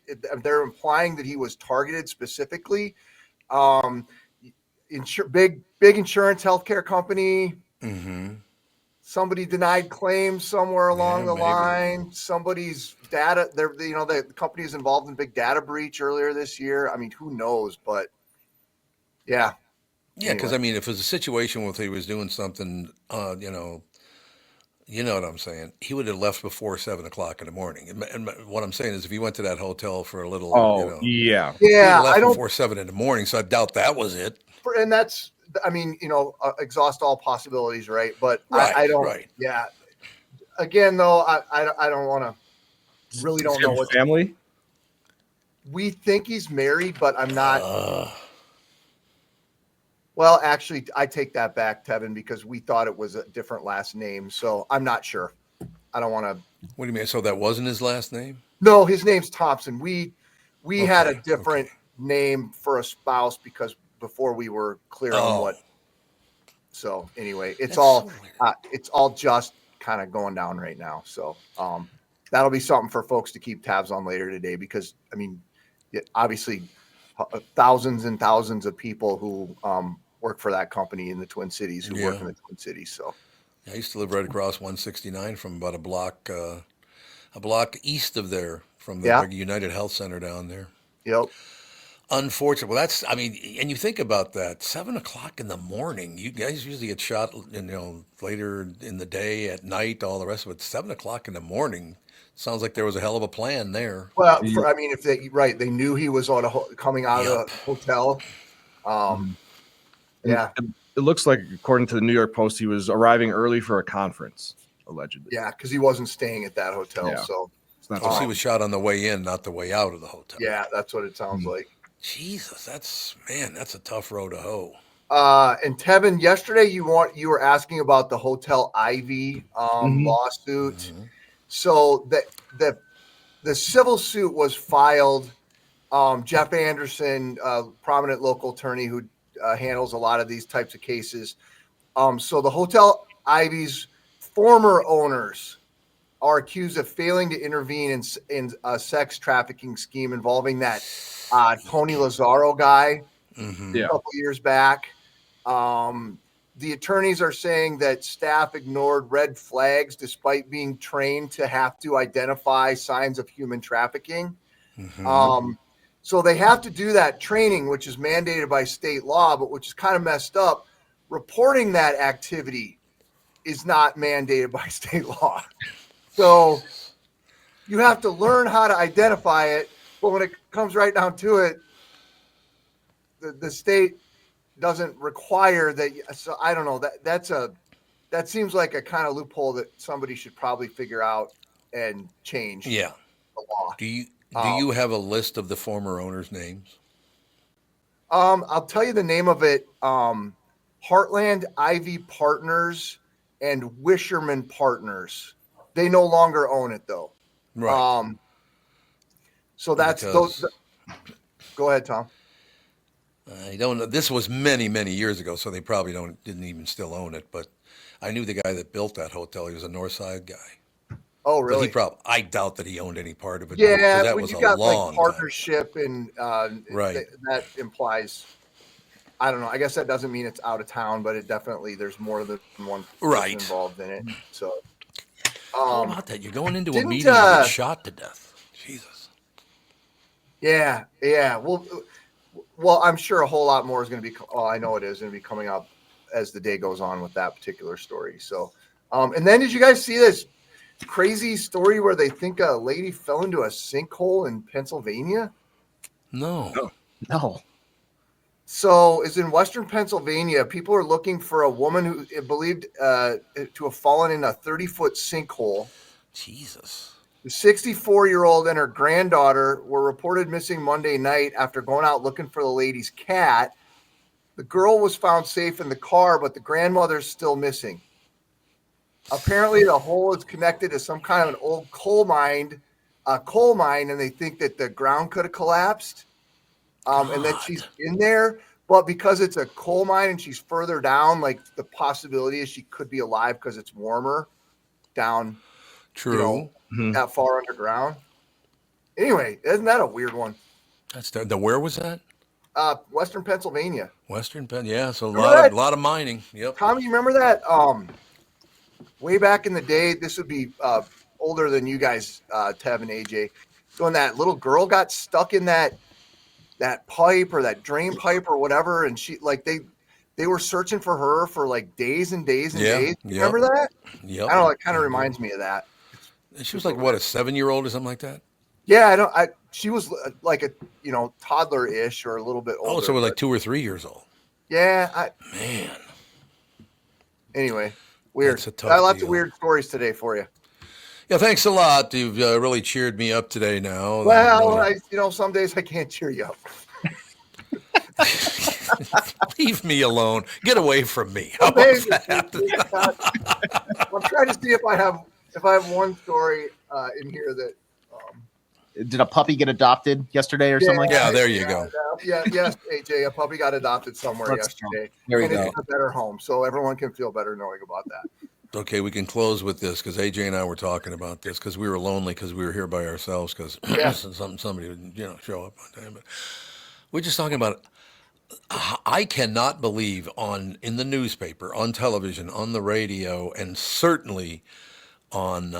Speaker 12: they're implying that he was targeted specifically. Big insurance healthcare company. Somebody denied claims somewhere along the line. Somebody's data. The company is involved in big data breach earlier this year. Who knows? But yeah.
Speaker 2: Because if it was a situation where he was doing something, you know what I'm saying. He would have left before 7 o'clock in the morning. And what I'm saying is, if he went to that hotel for a little, he left before 7 in the morning. So I doubt that was it.
Speaker 12: And that's, exhaust all possibilities, right? But I don't. Right. Yeah. Again, though, I don't want to. Really don't know what
Speaker 9: family.
Speaker 12: We think he's married, but I'm not. Well, actually, I take that back, Tevin, because we thought it was a different last name. So I'm not sure. I don't want to.
Speaker 2: What do you mean? So that wasn't his last name?
Speaker 12: No, his name's Thompson. We had a different name for a spouse because before we were clear on what. So anyway, it's all just kind of going down right now. So that'll be something for folks to keep tabs on later today, because I mean, obviously thousands and thousands of people who work for that company in the Twin Cities who work in the Twin Cities. So
Speaker 2: I used to live right across 169 from about a block east of there, from the United Health Center down there.
Speaker 12: Yep.
Speaker 2: Unfortunately, well, that's, I mean, and you think about that, 7 o'clock in the morning, you guys usually get shot, later in the day, at night, all the rest of it. 7 o'clock in the morning sounds like there was a hell of a plan there.
Speaker 12: Well, I mean, if they knew he was on coming out of the hotel. Yeah.
Speaker 9: It looks like, according to the New York Post, he was arriving early for a conference, allegedly.
Speaker 12: Yeah, because he wasn't staying at that hotel. Yeah. So
Speaker 2: it's not he was shot on the way in, not the way out of the hotel.
Speaker 12: Yeah, that's what it sounds like.
Speaker 2: Jesus, that's a tough row to hoe.
Speaker 12: And Tevin, yesterday you were asking about the Hotel Ivy lawsuit. Mm-hmm. So the civil suit was filed. Jeff Anderson, prominent local attorney who handles a lot of these types of cases. So the Hotel Ivy's former owners are accused of failing to intervene in a sex trafficking scheme involving that Tony Lazzaro guy a couple years back. The attorneys are saying that staff ignored red flags despite being trained to have to identify signs of human trafficking. Mm-hmm. So they have to do that training, which is mandated by state law, but which is kind of messed up. Reporting that activity is not mandated by state law. So you have to learn how to identify it. But when it comes right down to it, the state doesn't require that. So I don't know. That seems like a kind of loophole that somebody should probably figure out and change.
Speaker 2: Yeah.
Speaker 12: The law.
Speaker 2: Do you have a list of the former owners' names?
Speaker 12: I'll tell you the name of it. Heartland Ivy Partners and Wisherman Partners. They no longer own it though.
Speaker 2: Right.
Speaker 12: So that's those. Go ahead, Tom.
Speaker 2: I don't know. This was many, many years ago, so they probably didn't even still own it. But I knew the guy that built that hotel. He was a North Side guy.
Speaker 12: Oh, really?
Speaker 2: I doubt that he owned any part of it.
Speaker 12: Yeah,
Speaker 2: that
Speaker 12: when
Speaker 2: was
Speaker 12: you
Speaker 2: a
Speaker 12: got
Speaker 2: long
Speaker 12: like partnership and
Speaker 2: right.
Speaker 12: That implies. I don't know. I guess that doesn't mean it's out of town, but it definitely there's more than one person involved in it. So.
Speaker 2: How about that? You're going into a meeting and get shot to death. Jesus.
Speaker 12: Yeah. Well, I'm sure a whole lot more is going to be. Oh, I know it is going to be coming up as the day goes on with that particular story. So, and then did you guys see this crazy story where they think a lady fell into a sinkhole in Pennsylvania?
Speaker 2: No.
Speaker 12: So it's in Western Pennsylvania. People are looking for a woman who believed to have fallen in a 30-foot sinkhole.
Speaker 2: Jesus.
Speaker 12: The 64-year-old and her granddaughter were reported missing Monday night after going out looking for the lady's cat. The girl was found safe in the car, but the grandmother's still missing. Apparently, the hole is connected to some kind of an old coal mine, and they think that the ground could have collapsed. And that she's in there, but because it's a coal mine and she's further down, like the possibility is she could be alive because it's warmer down.
Speaker 2: True.
Speaker 12: That far underground. Anyway, isn't that a weird one?
Speaker 2: That's where was that?
Speaker 12: Western Pennsylvania.
Speaker 2: Western Pennsylvania. Yeah, so a lot of mining. Yep.
Speaker 12: Tom, you remember that? Way back in the day, this would be older than you guys, Tev and AJ. So when that little girl got stuck in that pipe or that drain pipe or whatever, and she they were searching for her for like days and days and days. You remember that?
Speaker 2: Yep.
Speaker 12: I don't know. It kind of reminds me of that.
Speaker 2: She was like what, a 7-year-old or something like that?
Speaker 12: Yeah, she was like a toddler-ish or a little bit older.
Speaker 2: Oh, so we're like 2 or 3 years old.
Speaker 12: Yeah,
Speaker 2: man.
Speaker 12: Anyway, weird. Got lots of weird stories today for you.
Speaker 2: Yeah, thanks a lot. You've really cheered me up today. Now,
Speaker 12: well, some days I can't cheer you up.
Speaker 2: Leave me alone. Get away from me. How about that?
Speaker 12: I'm trying to see if I have one story in here that.
Speaker 3: Did a puppy get adopted yesterday or something like that?
Speaker 2: Yeah, there you go.
Speaker 12: Yes, AJ, a puppy got adopted somewhere yesterday.
Speaker 3: There you
Speaker 12: and
Speaker 3: go.
Speaker 12: It's a better home, so everyone can feel better knowing about that.
Speaker 2: Okay, we can close with this because AJ and I were talking about this because we were lonely because we were here by ourselves because somebody would show up one time. But we're just talking about. I cannot believe in the newspaper, on television, on the radio, and certainly on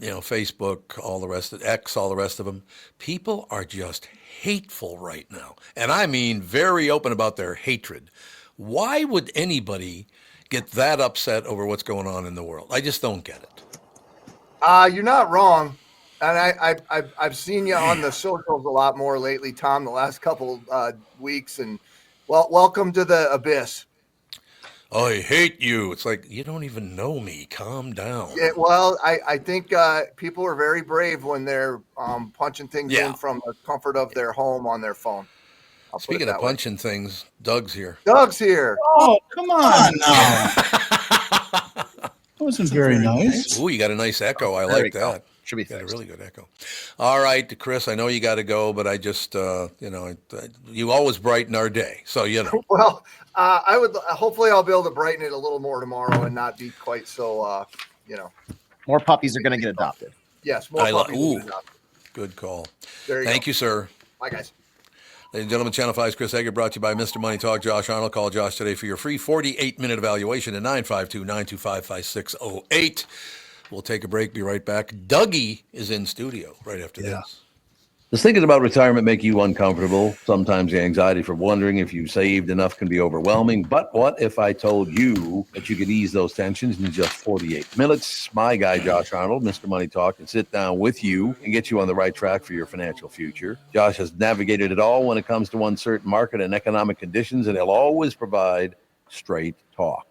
Speaker 2: Facebook, all the rest of X, all the rest of them. People are just hateful right now, and I mean very open about their hatred. Why would anybody get that upset over what's going on in the world? I just don't get it.
Speaker 12: You're not wrong. And I've seen you on the socials a lot more lately, Tom, the last couple weeks. And welcome to the abyss.
Speaker 2: I hate you. It's like, you don't even know me. Calm down.
Speaker 12: Yeah, well, I think people are very brave when they're punching things in from the comfort of their home on their phone.
Speaker 2: Speaking of punching things, Doug's here.
Speaker 12: Doug's here.
Speaker 13: Oh, come on now. That wasn't very nice.
Speaker 2: Ooh, you got a nice echo. I like that.
Speaker 3: Should be
Speaker 2: got a really good echo. All right, Chris, I know you got to go, but I just, you always brighten our day. So,
Speaker 12: Well, I would, hopefully I'll be able to brighten it a little more tomorrow and not be quite so,
Speaker 3: More puppies are going to get adopted.
Speaker 12: Yes, more puppies will get adopted.
Speaker 2: Good call.
Speaker 12: Thank
Speaker 2: you, sir.
Speaker 12: Bye, guys.
Speaker 2: Ladies and gentlemen, Channel 5's Chris Egert, brought to you by Mr. Money Talk, Josh Arnold. Call Josh today for your free 48-minute evaluation at 952-925-5608. We'll take a break, be right back. Dougie is in studio right after this.
Speaker 14: Does thinking about retirement make you uncomfortable? Sometimes the anxiety for wondering if you saved enough can be overwhelming. But what if I told you that you could ease those tensions in just 48 minutes? My guy, Josh Arnold, Mr. Money Talk, can sit down with you and get you on the right track for your financial future. Josh has navigated it all when it comes to uncertain market and economic conditions, and he'll always provide straight talk.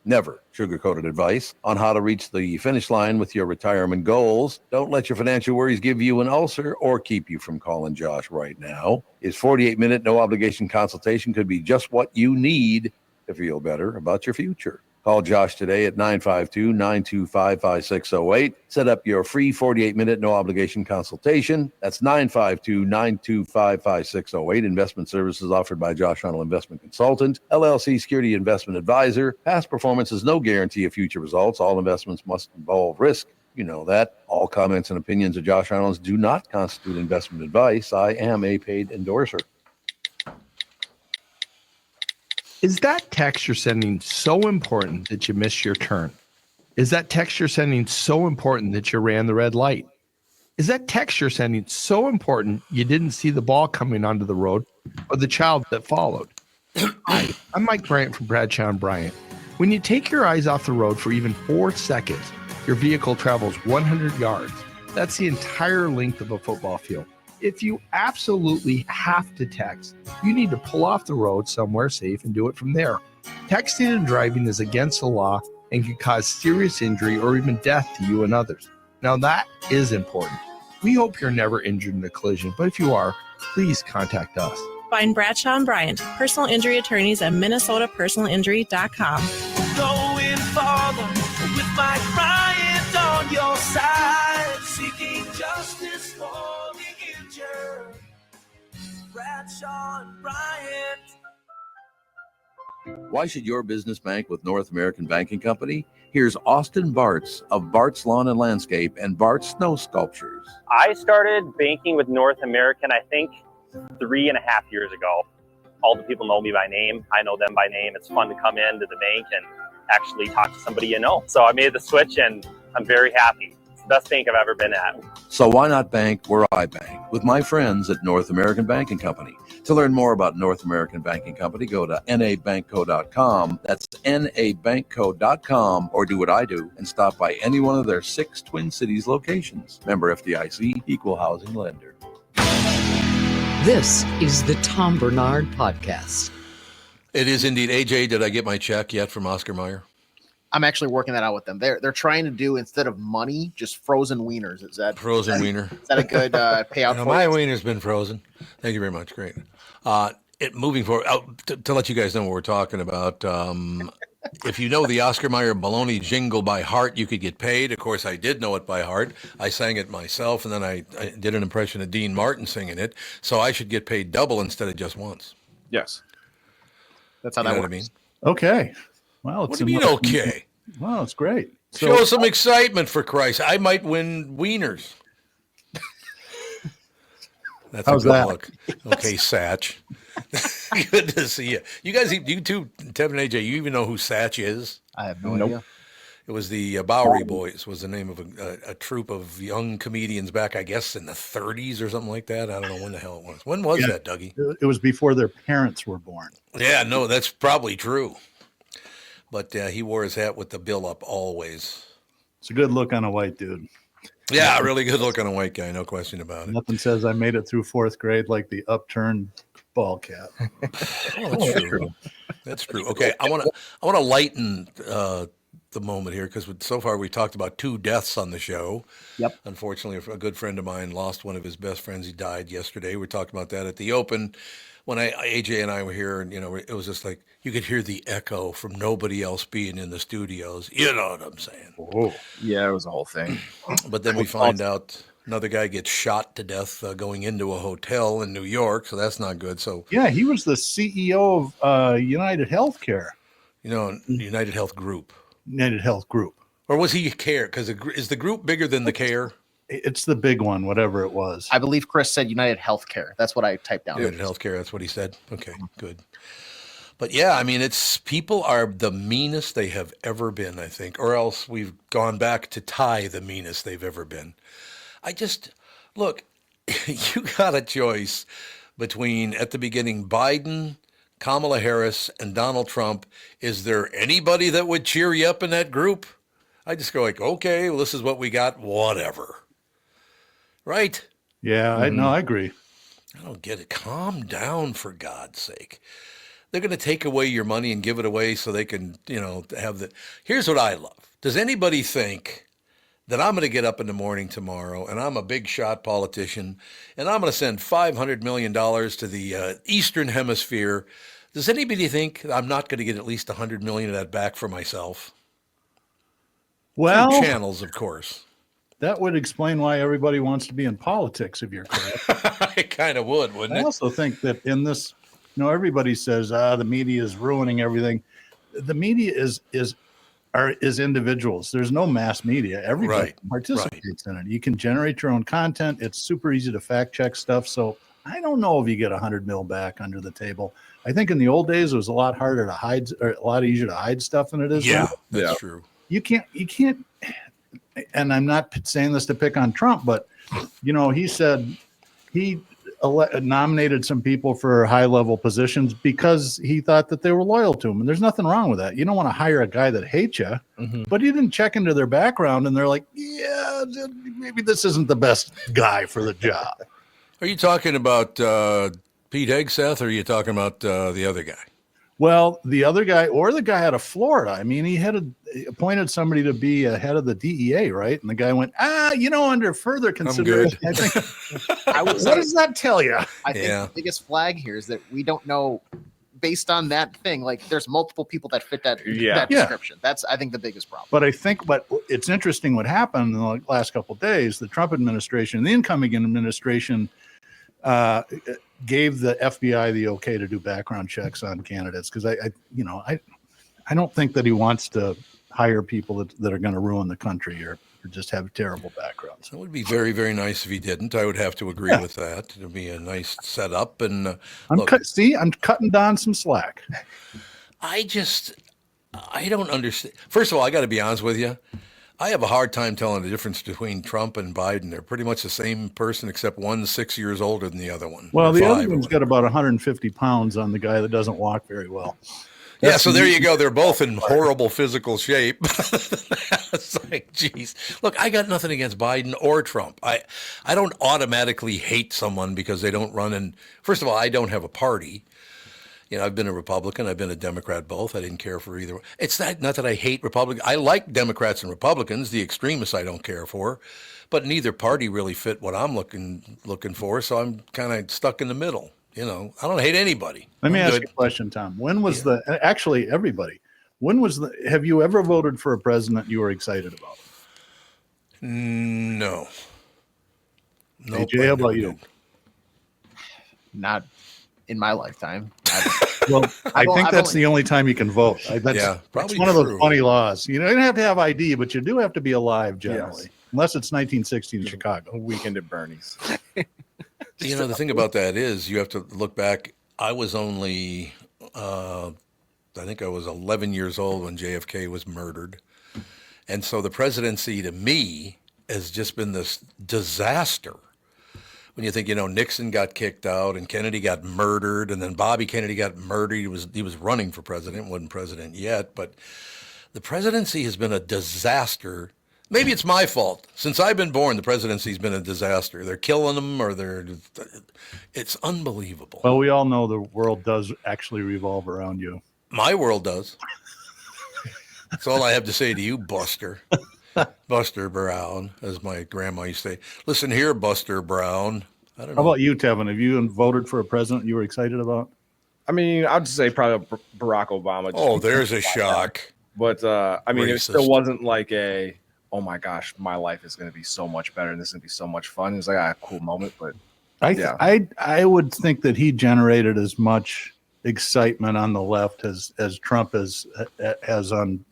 Speaker 14: Never sugar-coated advice on how to reach the finish line with your retirement goals. Don't let your financial worries give you an ulcer or keep you from calling Josh right now. His 48-minute no-obligation consultation could be just what you need to feel better about your future. Call Josh today at 952-925-5608. Set up your free 48-minute no-obligation consultation. That's 952-925-5608. Investment services offered by Josh Arnold Investment Consultant, LLC Security Investment Advisor. Past performance is no guarantee of future results. All investments must involve risk. You know that. All comments and opinions of Josh Arnold do not constitute investment advice. I am a paid endorser.
Speaker 6: Is that text you're sending so important that you missed your turn? Is that text you're sending so important that you ran the red light? Is that text you're sending so important you didn't see the ball coming onto the road or the child that followed? Hi, I'm Mike Bryant from Bradshaw and Bryant. When you take your eyes off the road for even 4 seconds, your vehicle travels 100 yards. That's the entire length of a football field. If you absolutely have to text, you need to pull off the road somewhere safe and do it from there. Texting and driving is against the law and can cause serious injury or even death to you and others. Now that is important. We hope you're never injured in a collision, but if you are, please contact us.
Speaker 7: Find Bradshaw and Bryant, personal injury attorneys at minnesotapersonalinjury.com.
Speaker 5: Going farther with Mike Bryant on your side, seeking justice for the injured. Bradshaw and Bryant.
Speaker 14: Why should your business bank with North American Banking Company? Here's Austin Bartz of Bartz Lawn and Landscape and Bartz Snow Sculptures.
Speaker 15: I started banking with North American, I think, 3.5 years ago. All the people know me by name. I know them by name. It's fun to come into the bank and actually talk to somebody you know. So I made the switch and I'm very happy. It's the best bank I've ever been at.
Speaker 14: So why not bank where I bank? With my friends at North American Banking Company. To learn more about North American Banking Company, go to nabankco.com. That's nabankco.com, or do what I do and stop by any one of their 6 Twin Cities locations. Member FDIC, equal housing lender.
Speaker 1: This is the Tom Barnard Podcast.
Speaker 2: It is indeed. AJ, did I get my check yet from Oscar Mayer?
Speaker 3: I'm actually working that out with them. They're trying to do, instead of money, just frozen wieners. Is that
Speaker 2: frozen wiener?
Speaker 3: Is that a good payout?
Speaker 2: My wiener's been frozen. Thank you very much. Great. moving forward, to let you guys know what we're talking about, if you know the Oscar Mayer Baloney jingle by heart, you could get paid. Of course, I did know it by heart. I sang it myself, and then I did an impression of Dean Martin singing it, so I should get paid double instead of just once.
Speaker 9: Yes.
Speaker 3: That's how
Speaker 2: You
Speaker 3: that
Speaker 2: know
Speaker 3: works.
Speaker 2: what I mean?
Speaker 13: Okay. Well,
Speaker 2: What do you mean, okay?
Speaker 13: Well, it's great.
Speaker 2: Show some excitement, for Christ. I might win wieners. That's
Speaker 13: How's
Speaker 2: a good
Speaker 13: that?
Speaker 2: look. Okay, Satch. Good to see you. You guys, you two, Tevin and AJ, you even know who Satch is?
Speaker 3: I have no idea.
Speaker 2: It was the Bowery Boys was the name of a troupe of young comedians back, I guess, in the 30s or something like that. I don't know when the hell it was. When was
Speaker 13: Yeah.
Speaker 2: that, Dougie?
Speaker 13: It was before their parents were born.
Speaker 2: Yeah, no, that's probably true. But he wore his hat with the bill up always.
Speaker 13: It's a good look on a white dude.
Speaker 2: Yeah, really good look on a white guy, no question about it.
Speaker 13: Nothing says I made it through fourth grade like the upturned ball cap.
Speaker 2: Oh, that's true. That's true. Okay, I want to lighten the moment here because so far we talked about 2 deaths on the show.
Speaker 3: Yep.
Speaker 2: Unfortunately, a good friend of mine lost one of his best friends. He died yesterday. We talked about that at the Open. When AJ and I were here, and it was just like you could hear the echo from nobody else being in the studios. You know what I'm saying?
Speaker 9: Oh, yeah, it was a whole thing.
Speaker 2: But then we find out another guy gets shot to death going into a hotel in New York, so that's not good. So
Speaker 13: Yeah, he was the CEO of UnitedHealthCare.
Speaker 2: United Health Group.
Speaker 13: United Health Group.
Speaker 2: Or was he CARE? Because is the group bigger than the CARE?
Speaker 13: It's the big one, whatever it was.
Speaker 3: I believe Chris said United Healthcare. That's what I typed down.
Speaker 2: United Healthcare, that's what he said. Okay, good. But yeah, I mean, people are the meanest they have ever been, I think, or else we've gone back to Ty, the meanest they've ever been. Look, you got a choice between, at the beginning, Biden, Kamala Harris, and Donald Trump. Is there anybody that would cheer you up in that group? I just go like, okay, well, this is what we got, whatever. Right?
Speaker 13: Yeah, I agree.
Speaker 2: I don't get it. Calm down, for God's sake. They're going to take away your money and give it away so they can, have the... Here's what I love. Does anybody think that I'm going to get up in the morning tomorrow and I'm a big shot politician and I'm going to send $500 million to the Eastern Hemisphere? Does anybody think I'm not going to get at least $100 million of that back for myself?
Speaker 13: Well,
Speaker 2: Through channels, of course.
Speaker 13: That would explain why everybody wants to be in politics, if you're correct.
Speaker 2: It kind of would, wouldn't
Speaker 13: I
Speaker 2: it?
Speaker 13: also think that in this, everybody says, the media is ruining everything. The media is individuals. There's no mass media. Everybody participates in it. You can generate your own content. It's super easy to fact check stuff. So I don't know if you get $100 million back under the table. I think in the old days it was a lot harder to hide, or a lot easier to hide stuff than it is.
Speaker 2: Yeah,
Speaker 13: now.
Speaker 2: that's true.
Speaker 13: You can't, and I'm not saying this to pick on Trump, but he said he nominated some people for high-level positions because he thought that they were loyal to him, and there's nothing wrong with that. You don't want to hire a guy that hates you, but he didn't check into their background, and they're like, yeah, maybe this isn't the best guy for the job.
Speaker 2: Are you talking about Pete Hegseth, or are you talking about the other guy?
Speaker 13: Well, the other guy, or the guy out of Florida. I mean, he appointed somebody to be head of the DEA, right? And the guy went, under further consideration. I think, what does that tell you?
Speaker 3: I think the biggest flag here is that we don't know, based on that thing, like there's multiple people that fit that description. That's, I think, the biggest problem.
Speaker 13: But it's interesting what happened in the last couple of days. The Trump administration, the incoming administration, gave the FBI the okay to do background checks on candidates because I don't think that he wants to hire people that are going to ruin the country or just have terrible backgrounds.
Speaker 2: It would be very, very nice if he didn't. I would have to agree with that. It would be a nice setup. And
Speaker 13: I'm cutting down some slack.
Speaker 2: I don't understand. First of all, I got to be honest with you. I have a hard time telling the difference between Trump and Biden. They're pretty much the same person, except one's 6 years older than the other one.
Speaker 13: Well, the other one's got about 150 pounds on the guy that doesn't walk very well.
Speaker 2: Yeah, so there you go. They're both in horrible physical shape. It's like, geez. Look, I got nothing against Biden or Trump. I don't automatically hate someone because they don't run in. First of all, I don't have a party. I've been a Republican. I've been a Democrat, both. I didn't care for either. It's not that I hate Republicans. I like Democrats and Republicans. The extremists I don't care for. But neither party really fit what I'm looking for, so I'm kind of stuck in the middle. You know, I don't hate anybody.
Speaker 13: Let me
Speaker 2: I'm
Speaker 13: ask
Speaker 2: good.
Speaker 13: you a question, Tom. When was actually everybody, have you ever voted for a president you were excited about?
Speaker 2: No. Nope,
Speaker 13: AJ,
Speaker 2: I
Speaker 13: how about
Speaker 2: never
Speaker 13: you?
Speaker 2: did.
Speaker 3: Not in my lifetime.
Speaker 13: Well, I think that's
Speaker 3: only-
Speaker 13: the only time you can vote.
Speaker 2: Yeah,
Speaker 13: That's
Speaker 2: probably
Speaker 13: one of those
Speaker 2: true.
Speaker 13: funny laws. You don't have to have ID, but you do have to be alive generally, unless it's 1960 in Chicago.
Speaker 9: Weekend at Bernie's.
Speaker 2: You know, the thing about that is you have to look back. I was only, I think I was 11 years old when JFK was murdered. And so the presidency to me has just been this disaster. When you think, you know, Nixon got kicked out and Kennedy got murdered, and then Bobby Kennedy got murdered. He was running for president, wasn't president yet, but the presidency has been a disaster. Maybe it's my fault. Since I've been born, the presidency's been a disaster. They're killing them, or it's unbelievable.
Speaker 13: Well, we all know the world does actually revolve around you.
Speaker 2: My world does. That's all I have to say to you, Buster. Buster Brown, as my grandma used to say. Listen here, Buster Brown. I don't know.
Speaker 13: How about you, Tevin? Have you voted for a president you were excited about?
Speaker 9: I mean, I'd say probably Barack Obama.
Speaker 2: Oh, there's a shock.
Speaker 9: But I mean, it
Speaker 2: Racist.
Speaker 9: still wasn't like oh my gosh, my life is going to be so much better and this is going to be so much fun. It was like a cool moment, but
Speaker 13: I would think that he generated as much excitement on the left as Trump has on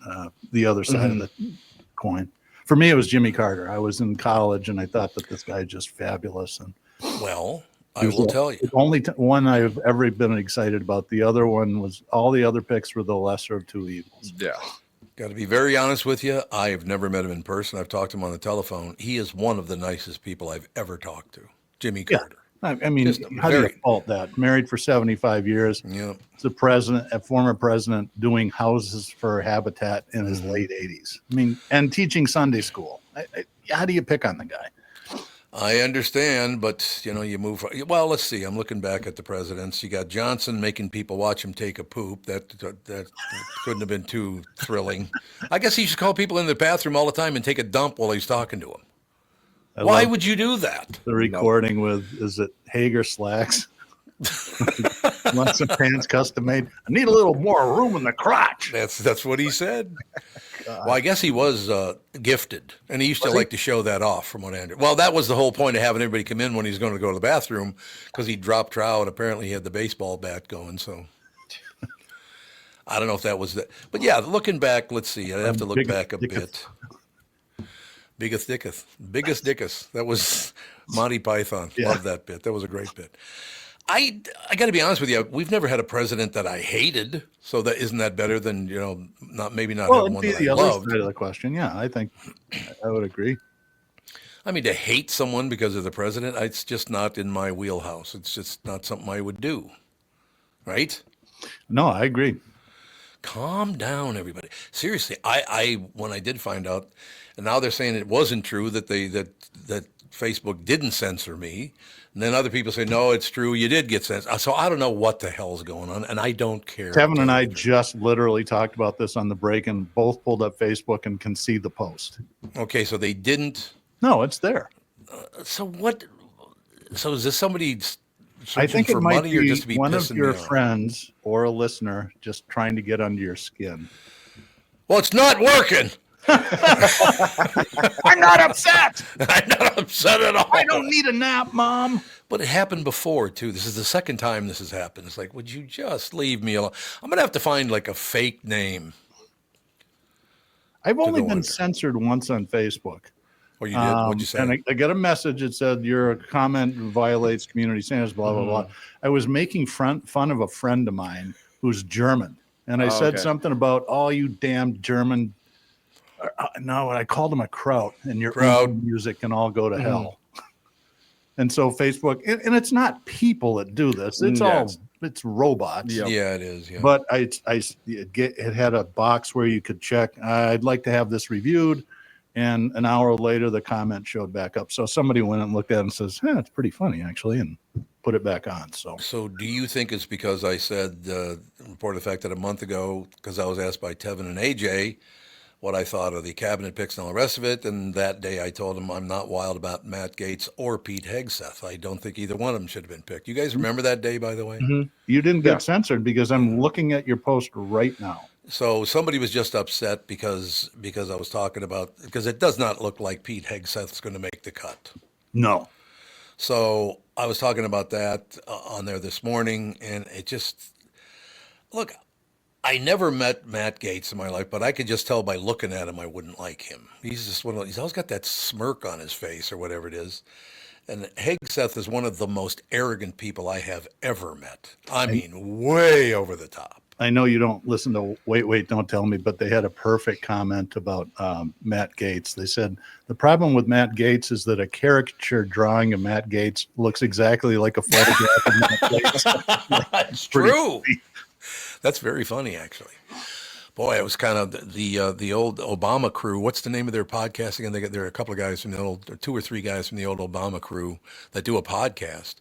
Speaker 13: the other side of the coin. For me, it was Jimmy Carter. I was in college and I thought that this guy is just fabulous. And
Speaker 2: well, I will tell you.
Speaker 13: The only one I've ever been excited about. The other one was all the other picks were the lesser of two evils.
Speaker 9: Yeah.
Speaker 2: Got to be very honest with you. I have never met him in person. I've talked to him on the telephone. He is one of the nicest people I've ever talked to. Jimmy Carter.
Speaker 13: I mean,
Speaker 2: Just
Speaker 13: how do you
Speaker 2: very-
Speaker 13: fault that? Married for 75 years.
Speaker 2: Yeah.
Speaker 13: The president, a former president, doing houses for Habitat in his late 80s. I mean, and teaching Sunday school. How do you pick on the guy?
Speaker 2: I understand, but you know, you move. Well, let's see. I'm looking back at the presidents. You got Johnson making people watch him take a poop. That couldn't have been too thrilling. I guess he should call people in the bathroom all the time and take a dump while he's talking to them. Why would you do that?
Speaker 13: The recording with, is it Hager slacks? Want some pants custom made? I need a little more room in the crotch.
Speaker 2: That's what he said. Well, I guess he was gifted, and he used to like to show that off from what I understand. Well, that was the whole point of having everybody come in when he's going to go to the bathroom, because he dropped trout, and apparently he had the baseball bat going, so I don't know if that was that. But yeah, looking back, let's see. I'd have to look back a bit. Biggest Dickus. That was Monty Python.
Speaker 13: Yeah.
Speaker 2: Love that bit. That was a great bit. I got to be honest with you. We've never had a president that I hated, so that isn't that better than, you know, not
Speaker 13: Well,
Speaker 2: having
Speaker 13: it'd
Speaker 2: one
Speaker 13: be
Speaker 2: that
Speaker 13: the
Speaker 2: I
Speaker 13: other
Speaker 2: loved.
Speaker 13: side of the question. Yeah, I think I would agree.
Speaker 2: I mean, to hate someone because of the president, it's just not in my wheelhouse. It's just not something I would do. Right?
Speaker 13: No, I agree.
Speaker 2: Calm down, everybody. Seriously, I when I did find out, and now they're saying it wasn't true that that Facebook didn't censor me, and then other people say no, it's true, you did get censored. So I don't know what the hell's going on, and I don't care.
Speaker 13: Kevin and I just literally talked about this on the break, and both pulled up Facebook and can see the post.
Speaker 2: Okay, so they didn't.
Speaker 13: No, it's there.
Speaker 2: So what? So is this somebody
Speaker 13: I think
Speaker 2: for
Speaker 13: it might
Speaker 2: money or
Speaker 13: be
Speaker 2: just to be
Speaker 13: one of
Speaker 2: pissing
Speaker 13: your
Speaker 2: me off?
Speaker 13: friends or a listener just trying to get under your skin.
Speaker 2: Well, it's not working.
Speaker 13: I'm not upset.
Speaker 2: I'm not upset at all.
Speaker 13: I don't need a nap, Mom.
Speaker 2: But it happened before, too. This is the second time this has happened. It's like, would you just leave me alone? I'm going to have to find like a fake name.
Speaker 13: I've only
Speaker 2: go
Speaker 13: been
Speaker 2: under.
Speaker 13: censored once on Facebook.
Speaker 2: Oh, you did? What'd you say?
Speaker 13: And I got a message that said your comment violates community standards, blah, blah, blah. I was making fun of a friend of mine who's German. And I said something about, oh, you damn German. No, I called him a kraut, and your music can all go to hell. And so Facebook, and it's not people that do this. It's it's robots.
Speaker 2: Yeah, it is. Yeah.
Speaker 13: But it had a box where you could check, I'd like to have this reviewed. And an hour later, the comment showed back up. So somebody went and looked at it and says, it's pretty funny, actually, and put it back on.
Speaker 2: So do you think it's because I said, reported the fact that a month ago, because I was asked by Tevin and AJ, what I thought of the cabinet picks and all the rest of it. And that day I told him I'm not wild about Matt Gaetz or Pete Hegseth. I don't think either one of them should have been picked. You guys remember that day, by the way?
Speaker 13: Mm-hmm. You didn't get censored because I'm looking at your post right now.
Speaker 2: So somebody was just upset because I was talking about, because it does not look like Pete Hegseth's going to make the cut.
Speaker 13: No.
Speaker 2: So I was talking about that on there this morning, and it just, look, I never met Matt Gaetz in my life, but I could just tell by looking at him I wouldn't like him. He's just he's always got that smirk on his face or whatever it is. And Hegseth is one of the most arrogant people I have ever met. I mean, way over the top.
Speaker 13: I know you don't listen to Wait, Don't Tell Me, but they had a perfect comment about Matt Gaetz. They said, the problem with Matt Gaetz is that a caricature drawing of Matt Gaetz looks exactly like a photograph of Matt Gaetz.
Speaker 2: That's true. That's very funny, actually. Boy, it was kind of the old Obama crew. What's the name of their podcast again? There are a couple of guys from the old, 2 or 3 guys from the old Obama crew that do a podcast.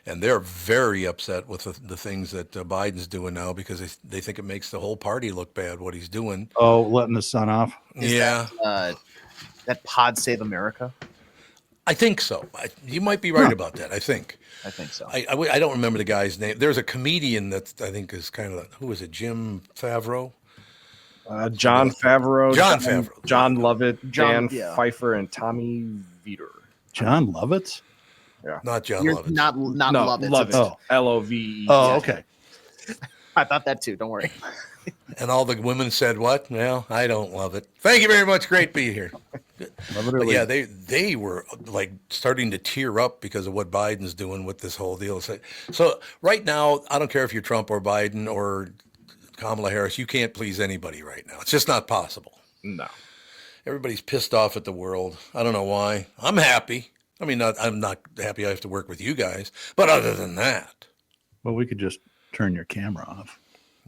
Speaker 2: And they're very upset with the things that Biden's doing now because they think it makes the whole party look bad, what he's doing.
Speaker 13: Oh, letting the sun off?
Speaker 3: That Pod Save America?
Speaker 2: I think so. You might be right about that, I think.
Speaker 3: I think so.
Speaker 2: I don't remember the guy's name. There's a comedian that I think is kind of, who is it, Jim Favreau?
Speaker 9: John Favreau.
Speaker 2: John Favreau.
Speaker 9: John Lovett, Dan Pfeiffer, and Tommy Vietor.
Speaker 13: John Lovett?
Speaker 9: Yeah.
Speaker 2: Not John
Speaker 3: You're
Speaker 2: Lovett.
Speaker 3: not Lovett.
Speaker 9: Lovett. Oh. L-O-V-E.
Speaker 13: Oh, okay.
Speaker 3: I thought that too. Don't worry.
Speaker 2: And all the women said, what? Well, I don't love it. Thank you very much. Great to be here. But yeah, they were like starting to tear up because of what Biden's doing with this whole deal. So right now, I don't care if you're Trump or Biden or Kamala Harris, you can't please anybody right now. It's just not possible.
Speaker 9: No.
Speaker 2: Everybody's pissed off at the world. I don't know why. I'm happy. I mean, I'm not happy I have to work with you guys, but other than that.
Speaker 13: Well, we could just turn your camera off.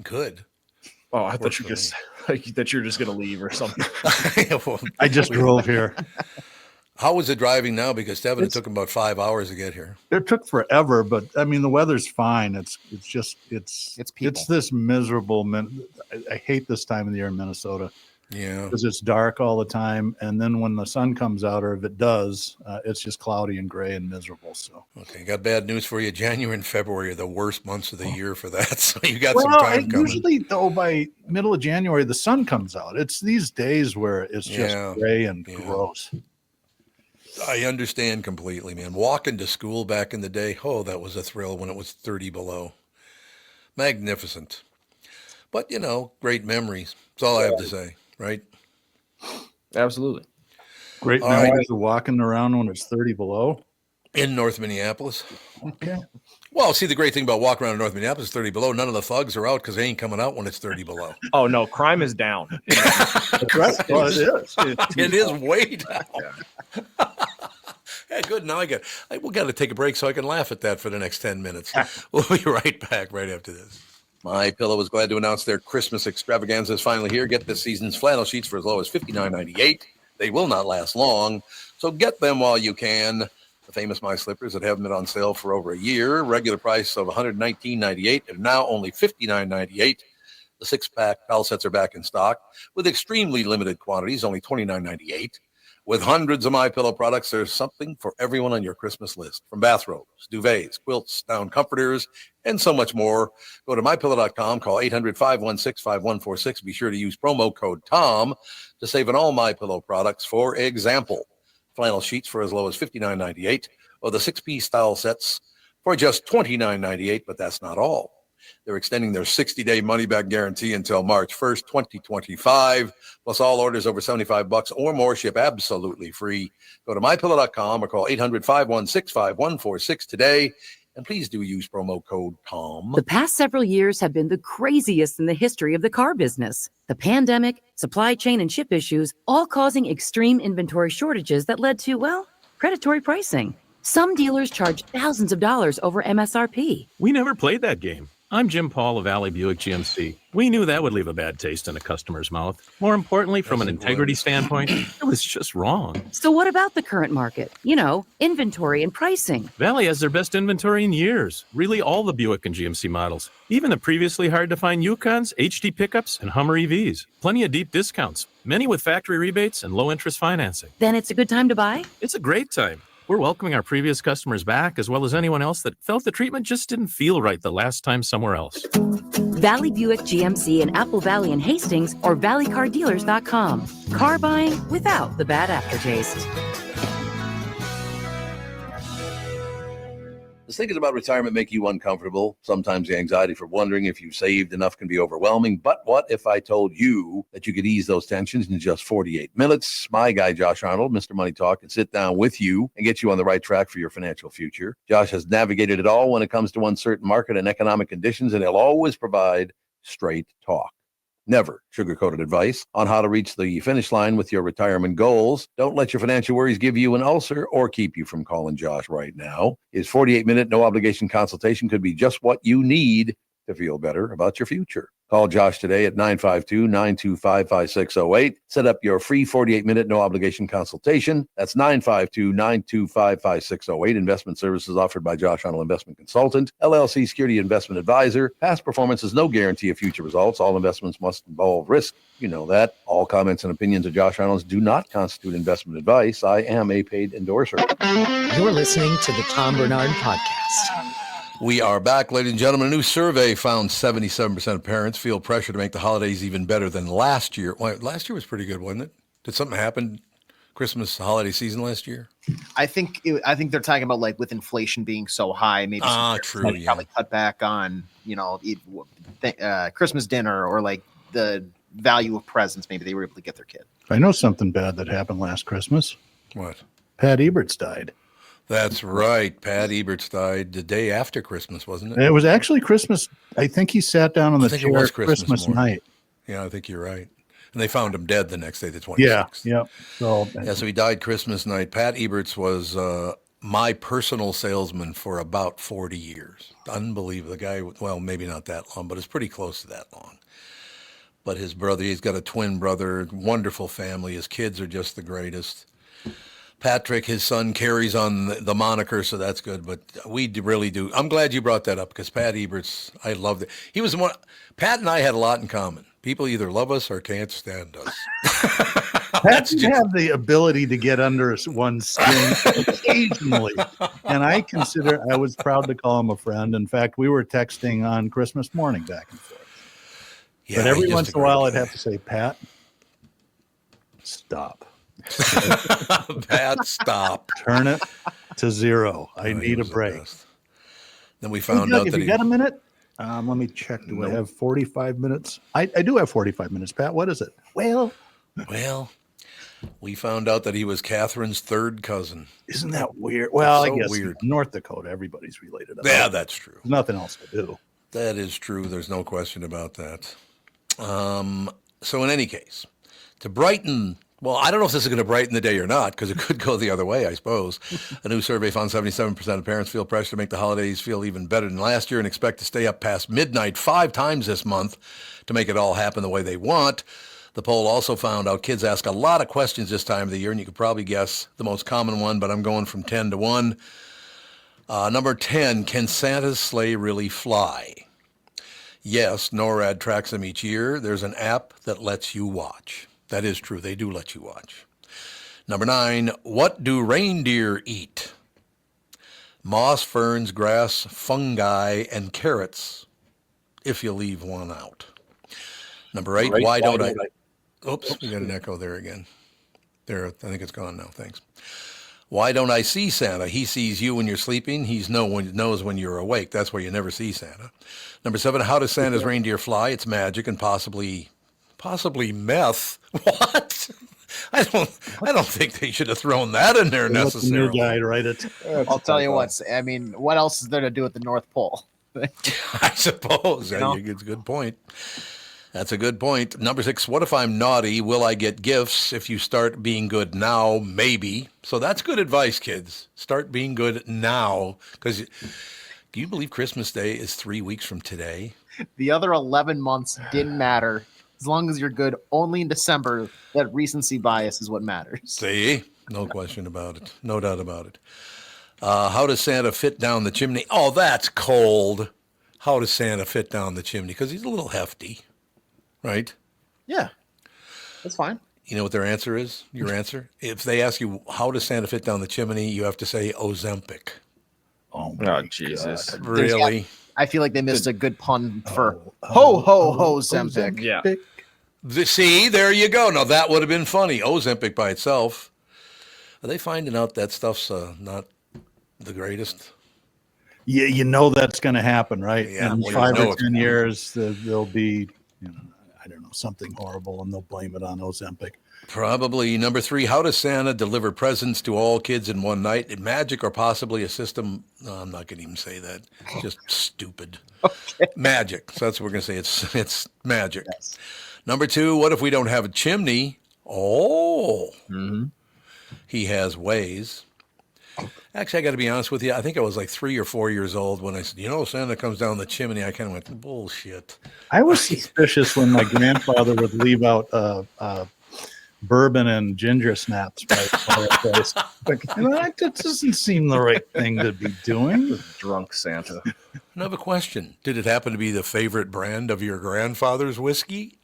Speaker 2: Good.
Speaker 9: Oh, I thought you just that you're just going to leave or something.
Speaker 13: I just drove here.
Speaker 2: How was it driving now? Because Devin, it took him about 5 hours to get here.
Speaker 13: It took forever, but I mean, the weather's fine. It's this miserable. I hate this time of the year in Minnesota.
Speaker 2: Yeah,
Speaker 13: because it's dark all the time, and then when the sun comes out, or if it does, it's just cloudy and gray and miserable. So,
Speaker 2: okay, got bad news for you. January and February are the worst months of the year for that. So you got some time coming.
Speaker 13: Usually, though, by middle of January, the sun comes out. It's these days where it's just gray and gross.
Speaker 2: I understand completely, man. Walking to school back in the day, that was a thrill when it was 30 below. Magnificent. But, great memories. That's all I have to say. Right?
Speaker 9: Absolutely.
Speaker 13: Great memories of walking around when it's 30 below?
Speaker 2: In North Minneapolis.
Speaker 13: Okay.
Speaker 2: Well, see, the great thing about walking around in North Minneapolis is 30 below. None of the thugs are out because they ain't coming out when it's 30 below.
Speaker 9: Oh, no. Crime is down.
Speaker 13: Well, it is.
Speaker 2: It is way down. Yeah, good. Now we got to take a break so I can laugh at that for the next 10 minutes. We'll be right back right after this. My Pillow is glad to announce their Christmas extravaganza is finally here. Get this season's flannel sheets for as low as $59.98. They will not last long, so get them while you can. The famous My Slippers that haven't been on sale for over a year. Regular price of $119.98 and now only $59.98. The 6-pack towel sets are back in stock with extremely limited quantities, only $29.98. With hundreds of MyPillow products, there's something for everyone on your Christmas list. From bathrobes, duvets, quilts, down comforters, and so much more. Go to MyPillow.com, call 800-516-5146. Be sure to use promo code TOM to save on all MyPillow products. For example, flannel sheets for as low as $59.98 or the 6-piece towel sets for just $29.98, but that's not all. They're extending their 60-day money-back guarantee until March 1st, 2025. Plus, all orders over $75 or more ship absolutely free. Go to MyPillow.com or call 800-516-5146 today. And please do use promo code TOM.
Speaker 10: The past several years have been the craziest in the history of the car business. The pandemic, supply chain, and ship issues, all causing extreme inventory shortages that led to, predatory pricing. Some dealers charge thousands of dollars over MSRP.
Speaker 11: We never played that game. I'm Jim Paul of Valley Buick GMC. We knew that would leave a bad taste in a customer's mouth. More importantly, from an integrity standpoint, it was just wrong.
Speaker 10: So what about the current market? You know, inventory and pricing.
Speaker 11: Valley has their best inventory in years. Really all the Buick and GMC models. Even the previously hard-to-find Yukons, HD pickups, and Hummer EVs. Plenty of deep discounts. Many with factory rebates and low-interest financing.
Speaker 10: Then it's a good time to buy?
Speaker 11: It's a great time. We're welcoming our previous customers back, as well as anyone else that felt the treatment just didn't feel right the last time somewhere else.
Speaker 10: Valley Buick GMC in Apple Valley and Hastings or valleycardealers.com. Car buying without the bad aftertaste.
Speaker 14: Does thinking about retirement make you uncomfortable? Sometimes the anxiety for wondering if you saved enough can be overwhelming. But what if I told you that you could ease those tensions in just 48 minutes? My guy, Josh Arnold, Mr. Money Talk, can sit down with you and get you on the right track for your financial future. Josh has navigated it all when it comes to uncertain market and economic conditions, and he'll always provide straight talk. Never sugar-coated advice on how to reach the finish line with your retirement goals. Don't let your financial worries give you an ulcer or keep you from calling Josh right now. His 48-minute no-obligation consultation could be just what you need to feel better about your future. Call Josh today at 952-925-5608. Set up your free 48-minute no-obligation consultation. That's 952-925-5608. Investment services offered by Josh Arnold Investment Consultant, LLC Security Investment Advisor. Past performance is no guarantee of future results. All investments must involve risk. You know that. All comments and opinions of Josh Arnold do not constitute investment advice. I am a paid endorser.
Speaker 1: You're listening to the Tom Barnard Podcast.
Speaker 2: We are back, ladies and gentlemen. A new survey found 77% of parents feel pressure to make the holidays even better than last year. Well, last year was pretty good, wasn't it? Did something happen Christmas holiday season last year?
Speaker 3: I think they're talking about like with inflation being so high, maybe
Speaker 2: true, yeah.
Speaker 3: probably cut back on Christmas dinner or like the value of presents. Maybe they were able to get their kid.
Speaker 13: I know something bad that happened last Christmas.
Speaker 2: What?
Speaker 13: Pat Eberts died.
Speaker 2: That's right. Pat Eberts died the day after Christmas, wasn't it?
Speaker 13: It was actually Christmas. I think he sat down on the chair Christmas night.
Speaker 2: Yeah, I think you're right. And they found him dead the next day, the 26th.
Speaker 13: Yeah. So
Speaker 2: he died Christmas night. Pat Eberts was my personal salesman for about 40 years. Unbelievable. The guy, well, maybe not that long, but it's pretty close to that long. But his brother, he's got a twin brother, wonderful family. His kids are just the greatest. Patrick, his son, carries on the moniker, so that's good. But we really do. I'm glad you brought that up because Pat Eberts, I loved it. He was one. Pat and I had a lot in common. People either love us or can't stand us.
Speaker 13: Pat have the ability to get under one's skin occasionally, and I was proud to call him a friend. In fact, we were texting on Christmas morning back and forth. Yeah, but every once in a while, I'd have to say, Pat, stop.
Speaker 2: Pat, stop.
Speaker 13: Turn it to 0. I need a break.
Speaker 2: Then we found out that
Speaker 13: you got a minute. Let me check. Do I have 45 minutes? I do have 45 minutes, Pat. What is it?
Speaker 2: Well, we found out that he was Catherine's third cousin.
Speaker 13: Isn't that weird? Well,
Speaker 2: so
Speaker 13: I guess
Speaker 2: weird.
Speaker 13: North Dakota, everybody's related.
Speaker 2: Yeah, that's true.
Speaker 13: There's nothing else to do.
Speaker 2: That is true. There's no question about that. So in any case, to brighten. Well, I don't know if this is going to brighten the day or not, because it could go the other way, I suppose. A new survey found 77% of parents feel pressure to make the holidays feel even better than last year and expect to stay up past midnight 5 times this month to make it all happen the way they want. The poll also found out kids ask a lot of questions this time of the year, and you could probably guess the most common one, but I'm going from 10 to 1. Number 10, can Santa's sleigh really fly? Yes, NORAD tracks them each year. There's an app that lets you watch. That is true. They do let you watch. Number 9, what do reindeer eat? Moss, ferns, grass, fungi, and carrots, if you leave one out. Number 8, why don't I... Oops, we got an echo there again. There, I think it's gone now. Thanks. Why don't I see Santa? He sees you when you're sleeping. He knows when you're awake. That's why you never see Santa. Number 7, how does Santa's reindeer fly? It's magic and possibly meth. What? I don't think they should have thrown that in there necessarily.
Speaker 13: New guy, right?
Speaker 3: I'll tell you what. I mean, what else is there to do at the North Pole?
Speaker 2: I suppose. It's a good point. That's a good point. Number 6, what if I'm naughty? Will I get gifts if you start being good now? Maybe. So that's good advice, kids. Start being good now, because Do you believe Christmas Day is 3 weeks from today?
Speaker 3: The other 11 months didn't matter. As long as you're good only in December, that recency bias is what matters.
Speaker 2: See? No question about it. No doubt about it. How does Santa fit down the chimney? Oh, that's cold. How does Santa fit down the chimney? Because he's a little hefty, right?
Speaker 3: Yeah, that's fine.
Speaker 2: You know what their answer is? Your answer? If they ask you, how does Santa fit down the chimney? You have to say Ozempic.
Speaker 9: Oh, Jesus.
Speaker 2: Really?
Speaker 3: I feel like they missed a good pun for ho Zempic.
Speaker 9: Yeah.
Speaker 2: See, there you go. Now, that would have been funny. Ozempic by itself. Are they finding out that stuff's not the greatest?
Speaker 13: Yeah, you know that's going to happen, right?
Speaker 2: Yeah,
Speaker 13: In
Speaker 2: well,
Speaker 13: 5
Speaker 2: you know
Speaker 13: or
Speaker 2: it's
Speaker 13: 10
Speaker 2: gonna
Speaker 13: years, there'll be, I don't know, something horrible, and they'll blame it on Ozempic.
Speaker 2: Probably. Number 3, how does Santa deliver presents to all kids in one night? Magic or possibly a system? No, I'm not going to even say that. It's just stupid.
Speaker 3: Okay.
Speaker 2: Magic. So that's what we're going to say. It's magic. Yes. Number 2, what if we don't have a chimney? Oh, he has ways. Actually, I got to be honest with you. I think I was like 3 or 4 years old when I said, Santa comes down the chimney. I kind of went, bullshit.
Speaker 13: I was suspicious when my grandfather would leave out bourbon and ginger snaps by the fireplace. Like, that doesn't seem the right thing to be doing.
Speaker 9: Drunk Santa.
Speaker 2: I have a question. Did it happen to be the favorite brand of your grandfather's whiskey?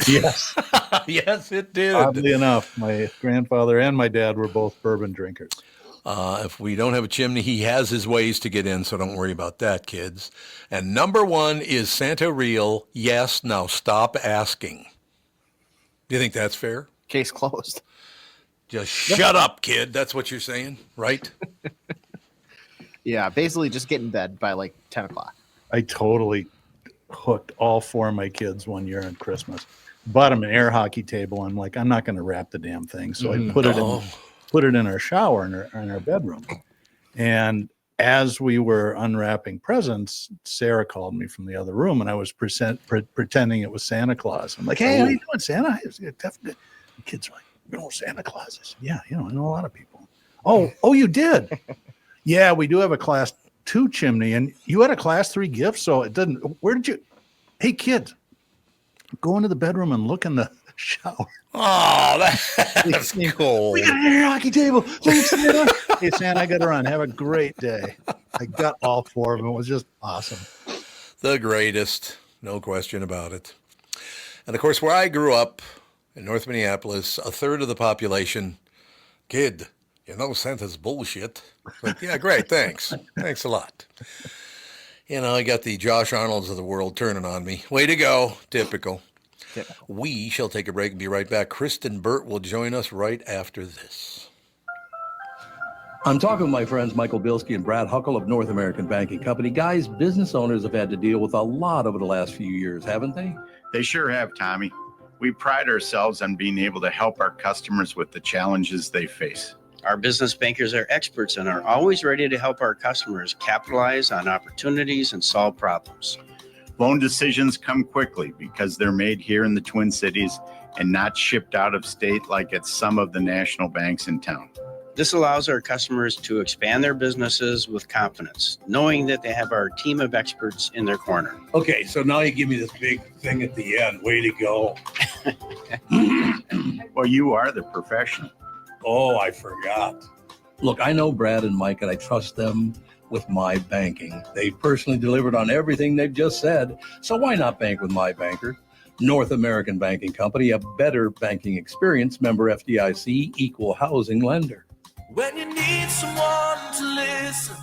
Speaker 13: Yes.
Speaker 2: Yes, it did.
Speaker 13: Oddly enough, my grandfather and my dad were both bourbon drinkers.
Speaker 2: If we don't have a chimney, he has his ways to get in, so don't worry about that, kids. And number 1, is Santa real? Yes. Now stop asking. Do you think that's fair?
Speaker 3: Case closed.
Speaker 2: Just shut up, kid. That's what you're saying, right?
Speaker 3: Yeah, basically just get in bed by like 10 o'clock.
Speaker 13: I totally hooked all 4 of my kids one year on Christmas. Bought them an air hockey table. I'm like, I'm not going to wrap the damn thing. So I put it in our shower in our bedroom. And as we were unwrapping presents, Sarah called me from the other room, and I was pretending it was Santa Claus. I'm like, hey, how you doing, Santa? The kids are like, you know Santa Claus is? Yeah, I know a lot of people. Oh, you did? Yeah, we do have a class 2 chimney, and you had a class 3 gift, so it didn't. Where did you? Hey, kids, go into the bedroom and look in the shower.
Speaker 2: Oh, that's cool.
Speaker 13: We got an air hockey table. Thanks, Santa. Hey, Santa, I got to run. Have a great day. I got all 4 of them. It was just awesome.
Speaker 2: The greatest. No question about it. And, of course, where I grew up in North Minneapolis, a third of the population, kid, Santa's bullshit. Like, yeah, great. Thanks. Thanks a lot. I got the Josh Arnolds of the world turning on me. Way to go. Typical. We shall take a break and be right back. Kristyn Burtt will join us right after this.
Speaker 14: I'm talking with my friends Michael Bilski and Brad Huckle of North American Banking Company. Guys, business owners have had to deal with a lot over the last few years, haven't they?
Speaker 16: They sure have, Tommy. We pride ourselves on being able to help our customers with the challenges they face.
Speaker 17: Our business bankers are experts and are always ready to help our customers capitalize on opportunities and solve problems.
Speaker 16: Loan decisions come quickly because they're made here in the Twin Cities and not shipped out of state like at some of the national banks in town.
Speaker 17: This allows our customers to expand their businesses with confidence, knowing that they have our team of experts in their corner.
Speaker 2: Okay, so now you give me this big thing at the end. Way to go.
Speaker 16: Well, you are the professional.
Speaker 2: Oh, I forgot.
Speaker 14: Look, I know Brad and Mike, and I trust them with my banking. They've personally delivered on everything they've just said. So why not bank with my banker? North American Banking Company, a better banking experience, member FDIC, equal housing lender.
Speaker 5: When you need someone to listen,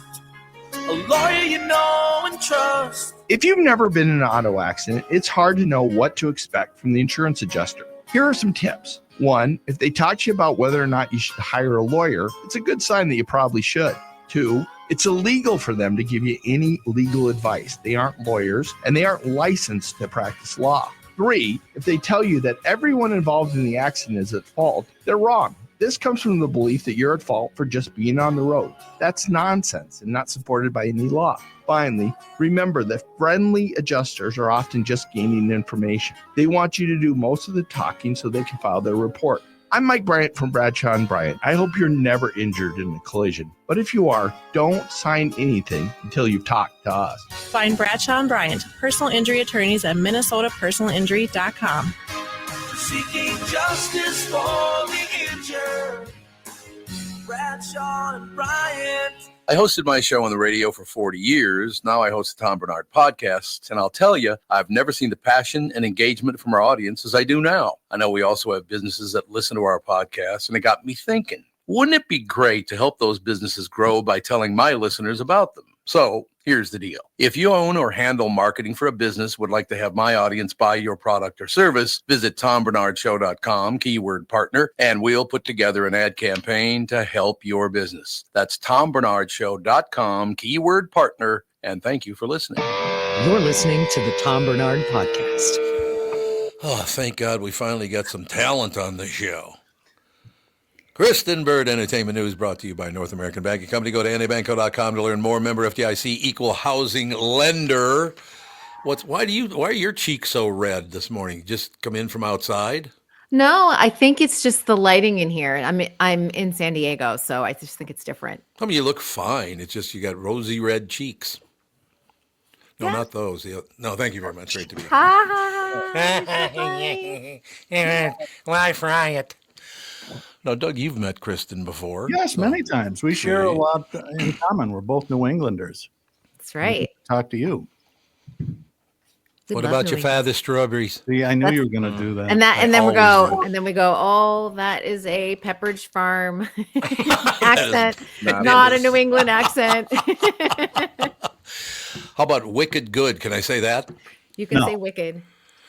Speaker 5: a lawyer you know and trust.
Speaker 6: If you've never been in an auto accident, it's hard to know what to expect from the insurance adjuster. Here are some tips. 1, if they talk to you about whether or not you should hire a lawyer, it's a good sign that you probably should. 2, it's illegal for them to give you any legal advice. They aren't lawyers, and they aren't licensed to practice law. 3, if they tell you that everyone involved in the accident is at fault, they're wrong. This comes from the belief that you're at fault for just being on the road. That's nonsense and not supported by any law. Finally, remember that friendly adjusters are often just gaining information. They want you to do most of the talking so they can file their report. I'm Mike Bryant from Bradshaw and Bryant. I hope you're never injured in a collision. But if you are, don't sign anything until you've talked to us.
Speaker 7: Find Bradshaw and Bryant, personal injury attorneys at minnesotapersonalinjury.com.
Speaker 5: Seeking justice for the injured. Bradshaw and Bryant.
Speaker 14: I hosted my show on the radio for 40 years. Now I host the Tom Barnard Podcast, and I'll tell you, I've never seen the passion and engagement from our audience as I do now. I know we also have businesses that listen to our podcast, and it got me thinking, wouldn't it be great to help those businesses grow by telling my listeners about them? So here's the deal. If you own or handle marketing for a business, would like to have my audience buy your product or service, visit TomBarnardShow.com, keyword partner, and we'll put together an ad campaign to help your business. That's TomBarnardShow.com, keyword partner, and thank you for listening.
Speaker 1: You're listening to the Tom Barnard Podcast.
Speaker 2: Oh, thank God we finally got some talent on the show. Kristyn Burtt Entertainment News brought to you by North American Banking Company. Go to nabanco.com to learn more. Member FDIC, equal housing lender. Why are your cheeks so red this morning? Just come in from outside?
Speaker 18: No, I think it's just the lighting in here. I'm in San Diego, so I just think it's different.
Speaker 2: I mean, you look fine. It's just you got rosy red cheeks. No, not those. No, thank you very much. Great to be here. Life riot. Now, Doug, you've met Kristyn before.
Speaker 13: Yes, many times. We share a lot in common. We're both New Englanders.
Speaker 18: That's right.
Speaker 13: Talk to you.
Speaker 2: What about your father's strawberries?
Speaker 13: See, I knew you were going to do that.
Speaker 18: And then we go, oh, that is a Pepperidge Farm accent, not a New England accent.
Speaker 2: How about Wicked Good? Can I say that?
Speaker 18: You can say Wicked.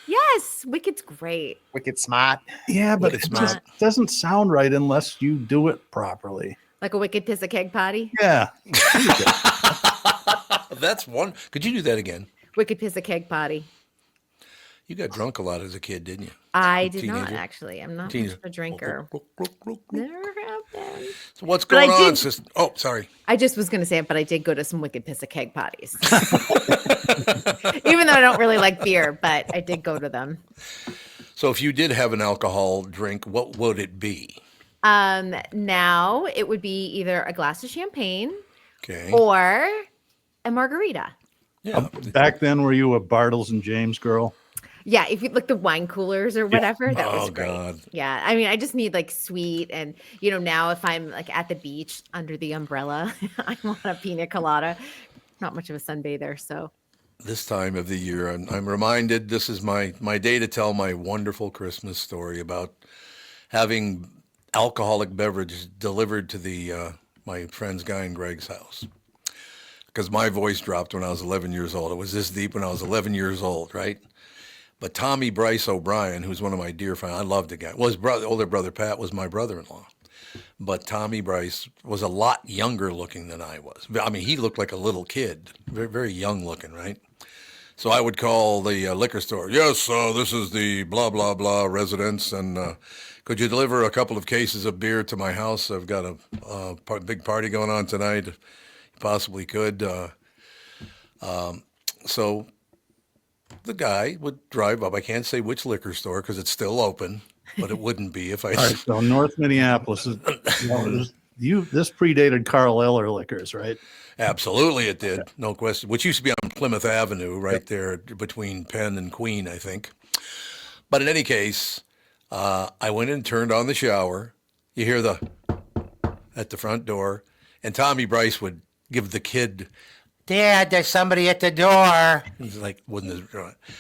Speaker 18: Yes, Wicked's great.
Speaker 3: Wicked smart.
Speaker 13: Yeah, but it just doesn't sound right unless you do it properly.
Speaker 18: Like a wicked piss of keg potty?
Speaker 13: Yeah.
Speaker 2: That's one. Could you do that again?
Speaker 18: Wicked piss of keg potty.
Speaker 2: You got drunk a lot as a kid, didn't you?
Speaker 18: I did not, actually. I'm not much of a drinker. Never have been.
Speaker 2: So what's going on, sister? Oh, sorry.
Speaker 18: I just was going to say it, but I did go to some wicked piss of keg potties. Even though I don't really like beer, but I did go to them.
Speaker 2: So if you did have an alcohol drink, what would it be?
Speaker 18: Now it would be either a glass of champagne or a margarita.
Speaker 2: Yeah.
Speaker 13: Back then, were you a Bartles and James girl?
Speaker 18: Yeah, if you look the wine coolers or whatever, that was great.
Speaker 2: God.
Speaker 18: Yeah, I mean, I just need like sweet, and now if I'm like at the beach under the umbrella, I want a pina colada. Not much of a sunbather, so.
Speaker 2: This time of the year, I'm reminded this is my day to tell my wonderful Christmas story about having alcoholic beverages delivered to my friends Guy and Greg's house. Because my voice dropped when I was 11 years old. It was this deep when I was 11 years old, right? But Tommy Bryce O'Brien, who's one of my dear friends, I loved the guy. Well, his older brother, Pat, was my brother-in-law. But Tommy Bryce was a lot younger looking than I was. I mean, he looked like a little kid, very, very young looking, right? So I would call the liquor store. Yes, this is the blah, blah, blah residence. And could you deliver a couple of cases of beer to my house? I've got a big party going on tonight. You possibly could. So the guy would drive up. I can't say which liquor store because it's still open, but it wouldn't be if I.
Speaker 13: All right, so North Minneapolis is. This predated Carl Eller Liquors, right?
Speaker 2: Absolutely, it did. No question. Which used to be on Plymouth Avenue, right there between Penn and Queen, I think. But in any case, I went in and turned on the shower. You hear at the front door, and Tommy Bryce would give the kid, "Dad, there's somebody at the door." He's like,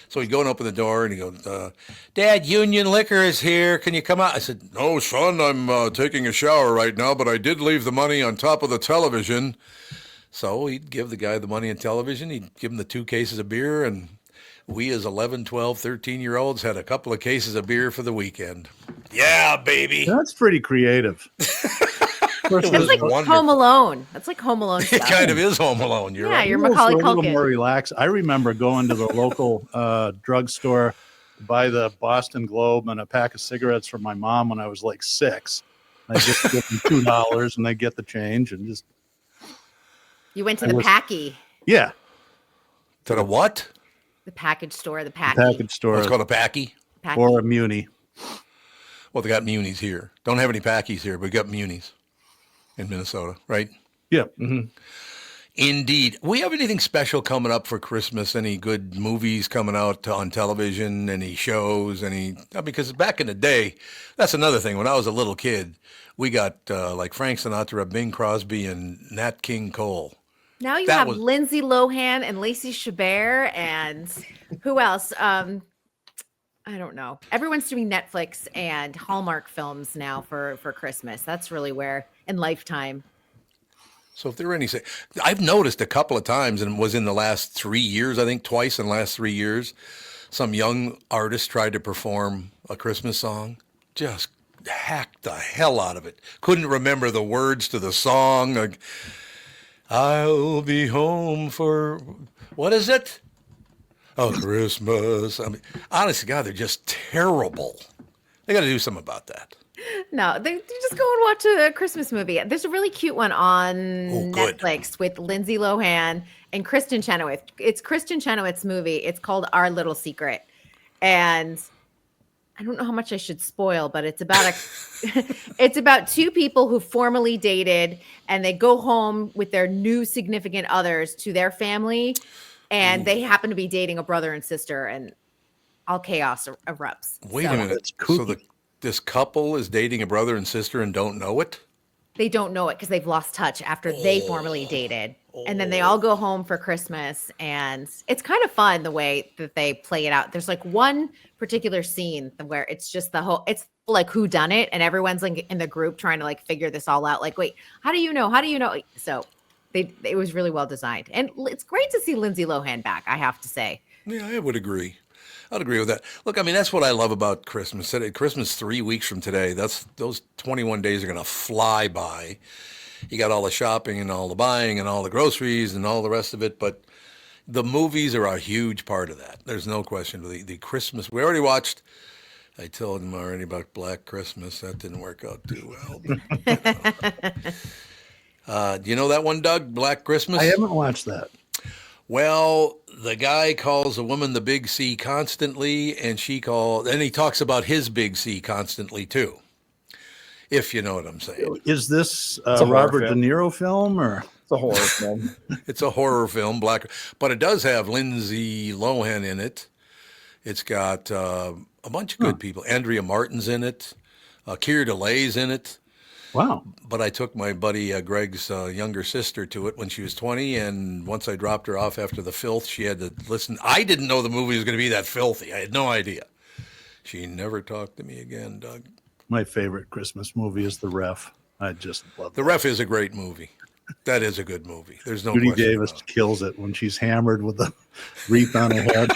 Speaker 2: so he'd go and open the door, and he goes, "Dad, Union Liquor is here. Can you come out?" I said, "No, son, I'm taking a shower right now, but I did leave the money on top of the television." So he'd give the guy the money and television. He'd give him the 2 cases of beer, and we as 11, 12, 13-year-olds had a couple of cases of beer for the weekend. Yeah, baby.
Speaker 13: That's pretty creative.
Speaker 18: That's like Home Alone. That's like Home Alone stuff.
Speaker 2: It kind of is Home Alone. You're right.
Speaker 18: You're Macaulay Culkin.
Speaker 13: A little more relaxed. I remember going to the local drugstore to buy the Boston Globe and a pack of cigarettes for my mom when I was like 6. I just give them $2 and they get the change and just.
Speaker 18: You went to the Packy.
Speaker 13: Yeah.
Speaker 2: To the what?
Speaker 18: The package store. The Packy.
Speaker 13: Package store.
Speaker 2: It's called a Packy?
Speaker 13: Or a Muni.
Speaker 2: Well, they got munis here. Don't have any Packies here, but we got munis in Minnesota, right?
Speaker 13: Yeah.
Speaker 2: Indeed. We have anything special coming up for Christmas? Any good movies coming out on television? Any shows? Because back in the day, that's another thing. When I was a little kid, we got like Frank Sinatra, Bing Crosby, and Nat King Cole.
Speaker 18: Now you
Speaker 2: That
Speaker 18: have
Speaker 2: was-
Speaker 18: Linsay Lohan and Lacey Chabert and who else? I don't know. Everyone's doing Netflix and Hallmark films now for Christmas. That's really where, and Lifetime.
Speaker 2: So if there are any, I've noticed a couple of times, and it was in the last 3 years, I think twice in the last 3 years, some young artist tried to perform a Christmas song, just hacked the hell out of it. Couldn't remember the words to the song. Like, I'll be home for, what is it? Oh, Christmas. I mean, honest to God, they're just terrible. They got to do something about that.
Speaker 18: No, they just go and watch a Christmas movie. There's a really cute one on
Speaker 2: good.
Speaker 18: Netflix with Lindsay Lohan and Kristen Chenoweth. It's Kristen Chenoweth's movie. It's called Our Little Secret. And I don't know how much I should spoil, but it's about it's about two people who formerly dated and they go home with their new significant others to their family and they happen to be dating a brother and sister and all chaos erupts.
Speaker 2: Wait a minute. So this couple is dating a brother and sister and don't know it?
Speaker 18: They don't know it because they've lost touch after they formerly dated. And then they all go home for Christmas. And it's kind of fun the way that they play it out. There's like one particular scene where it's just it's like who done it. And everyone's like in the group trying to like figure this all out. Like, wait, how do you know? How do you know? So it was really well designed. And it's great to see Lindsay Lohan back, I have to say.
Speaker 2: Yeah, I would agree. I'd agree with that. Look, I mean, that's what I love about Christmas. Christmas 3 weeks from today, those 21 days are going to fly by. You got all the shopping and all the buying and all the groceries and all the rest of it, but the movies are a huge part of that. There's no question. The Christmas, we already watched, I told them already about Black Christmas. That didn't work out too well. Do you know that one, Doug? Black Christmas?
Speaker 13: I haven't watched that.
Speaker 2: Well, the guy calls a woman the big C constantly, and he talks about his big C constantly too. If you know what I'm saying.
Speaker 13: Is this
Speaker 9: a
Speaker 13: Robert De
Speaker 9: film.
Speaker 13: Niro film or?
Speaker 9: It's a horror film.
Speaker 2: It's a horror film, but it does have Lindsay Lohan in it. It's got a bunch of good people. Andrea Martin's in it. Keira DeLay's in it.
Speaker 13: Wow.
Speaker 2: But I took my buddy Greg's younger sister to it when she was 20, and once I dropped her off after the filth, she had to listen. I didn't know the movie was going to be that filthy. I had no idea. She never talked to me again, Doug.
Speaker 13: My favorite Christmas movie is The Ref. I just love
Speaker 2: The Ref is a great movie. That is a good movie. There's no
Speaker 13: Judy
Speaker 2: question
Speaker 13: Davis
Speaker 2: about it.
Speaker 13: kills it when she's hammered with the wreath on her head,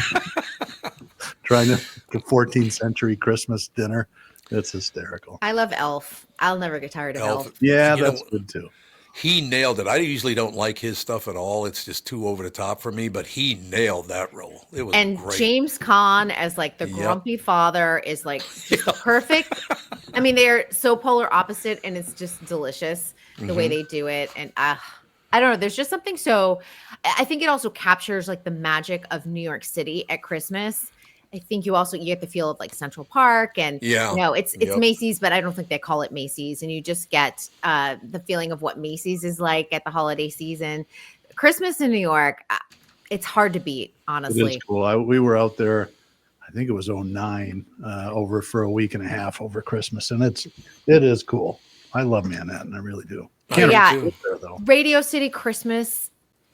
Speaker 13: trying to the 14th century Christmas dinner. It's hysterical.
Speaker 18: I love Elf. I'll never get tired of Elf.
Speaker 13: Yeah,
Speaker 2: You know,
Speaker 13: that's good too.
Speaker 2: He nailed it. I usually don't like his stuff at all. It's just too over the top for me, but he nailed that role. It was
Speaker 18: And
Speaker 2: great.
Speaker 18: James Caan as like the
Speaker 2: Yep.
Speaker 18: grumpy father is like just perfect. I mean, they're so polar opposite and it's just delicious the way
Speaker 2: Mhm.
Speaker 18: they do it. And I don't know, there's just something I think it also captures like the magic of New York City at Christmas. I think you get the feel of like Central Park and it's
Speaker 2: Yep.
Speaker 18: Macy's, but I don't think they call it Macy's. And you just get the feeling of what Macy's is like at the holiday season. Christmas in New York, it's hard to beat,
Speaker 13: It
Speaker 18: honestly.
Speaker 13: is cool. We were out there, I think it was 2009, over for a week and a half over Christmas. And it is cool. I love Manhattan. I really do. Can't
Speaker 18: Yeah.
Speaker 13: live there, though.
Speaker 18: Radio City Christmas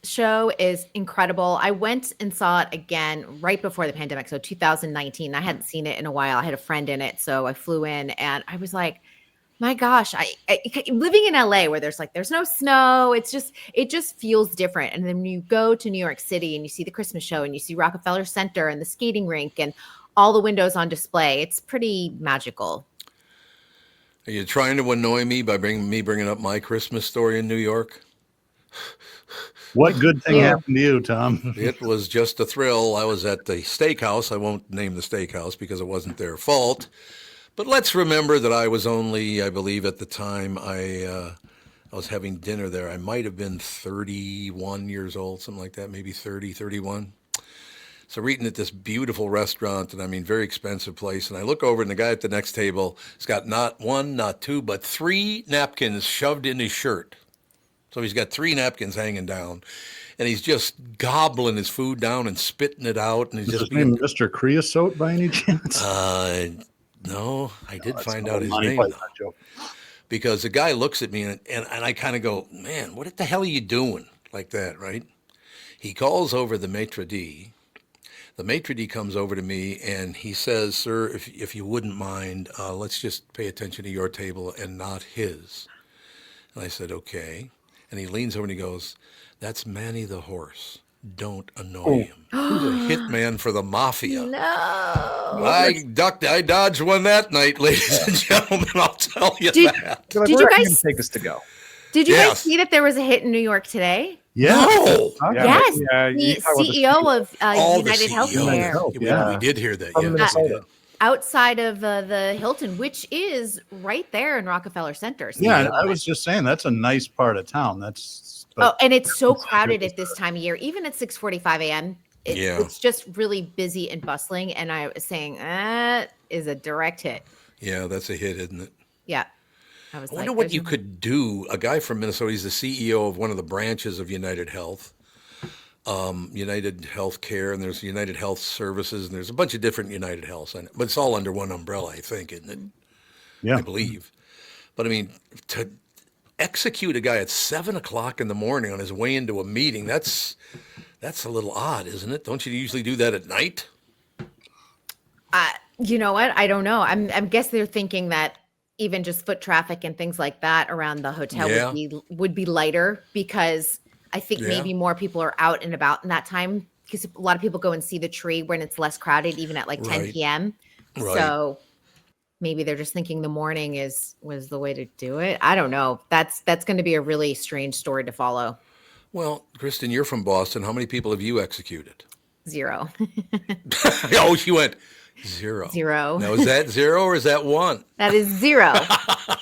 Speaker 18: show is incredible. I went and saw it again right before the pandemic, so 2019. I hadn't seen it in a while. I had a friend in it, so I flew in and I was like, my gosh, I living in LA where there's no snow, it just feels different. And then when you go to New York City and you see the Christmas show and you see Rockefeller Center and the skating rink and all the windows on display, it's pretty magical.
Speaker 2: Are you trying to annoy me by bringing up my Christmas story in New York?
Speaker 13: What good thing happened to you, Tom?
Speaker 2: It was just a thrill. I was at the steakhouse. I won't name the steakhouse because it wasn't their fault. But let's remember that I was only, I believe at the time I was having dinner there, I might have been 31 years old, something like that, maybe 30, 31. So we're eating at this beautiful restaurant, and I mean, very expensive place. And I look over, and the guy at the next table has got not one, not two, but 3 napkins shoved in his shirt. So he's got 3 napkins hanging down, and he's just gobbling his food down and spitting it out. And he's
Speaker 13: Is
Speaker 2: just
Speaker 13: his name Mr. Creosote by any chance?
Speaker 2: No, I did find
Speaker 13: not
Speaker 2: out his
Speaker 13: Monty
Speaker 2: name,
Speaker 13: Python
Speaker 2: though.
Speaker 13: joke.
Speaker 2: Because the guy looks at me, and I kind of go, man, what the hell are you doing like that, right? He calls over the maitre d'. The maitre d' comes over to me, and he says, sir, if you wouldn't mind, let's just pay attention to your table and not his. And I said, okay. And he leans over and he goes, that's Manny the horse. Don't annoy him. He's a hitman for the mafia.
Speaker 18: No.
Speaker 2: I dodged one that night, ladies and gentlemen. I'll tell you that.
Speaker 18: Did you guys
Speaker 9: take this to go?
Speaker 18: Did you guys
Speaker 2: Yes.
Speaker 18: see that there was a hit in New York today?
Speaker 13: Yeah.
Speaker 2: No.
Speaker 18: Yes.
Speaker 9: you
Speaker 18: The
Speaker 9: talk about the
Speaker 18: CEO of
Speaker 2: All the
Speaker 18: UnitedHealthCare.
Speaker 2: CEOs. We did hear that.
Speaker 9: From
Speaker 2: Yes, we
Speaker 9: Minnesota.
Speaker 2: did.
Speaker 18: Outside of the Hilton, which is right there in Rockefeller Center. So
Speaker 13: Yeah, I was just saying that's a nice part of town.
Speaker 18: And it's so crowded at this time of year, even at 6:45 a.m.
Speaker 2: Yeah.
Speaker 18: It's just really busy and bustling. And I was saying, is a direct hit.
Speaker 2: Yeah, that's a hit, isn't it?
Speaker 18: Yeah. I was
Speaker 2: I wonder
Speaker 18: like,
Speaker 2: what you could do. A guy from Minnesota, he's the CEO of one of the branches of United Health, UnitedHealthCare, and there's United Health Services, and there's a bunch of different United Healths, but it's all under one umbrella, I think, isn't it?
Speaker 13: Yeah.
Speaker 2: I believe. But I mean, to execute a guy at 7 o'clock in the morning on his way into a meeting, that's a little odd, isn't it? Don't you usually do that at night?
Speaker 18: You know what? I don't know. I'm guess they're thinking that even just foot traffic and things like that around the hotel
Speaker 2: Yeah.
Speaker 18: would be lighter, because I think
Speaker 2: Yeah.
Speaker 18: maybe more people are out and about in that time, because a lot of people go and see the tree when it's less crowded, even at like 10
Speaker 2: Right.
Speaker 18: p.m.
Speaker 2: Right.
Speaker 18: So maybe they're just thinking the morning was the way to do it. I don't know. That's going to be a really strange story to follow.
Speaker 2: Well, Kristyn, you're from Boston. How many people have you executed?
Speaker 18: 0.
Speaker 2: Oh, she went 0.
Speaker 18: 0.
Speaker 2: Now, is that 0 or is that 1?
Speaker 18: That is 0.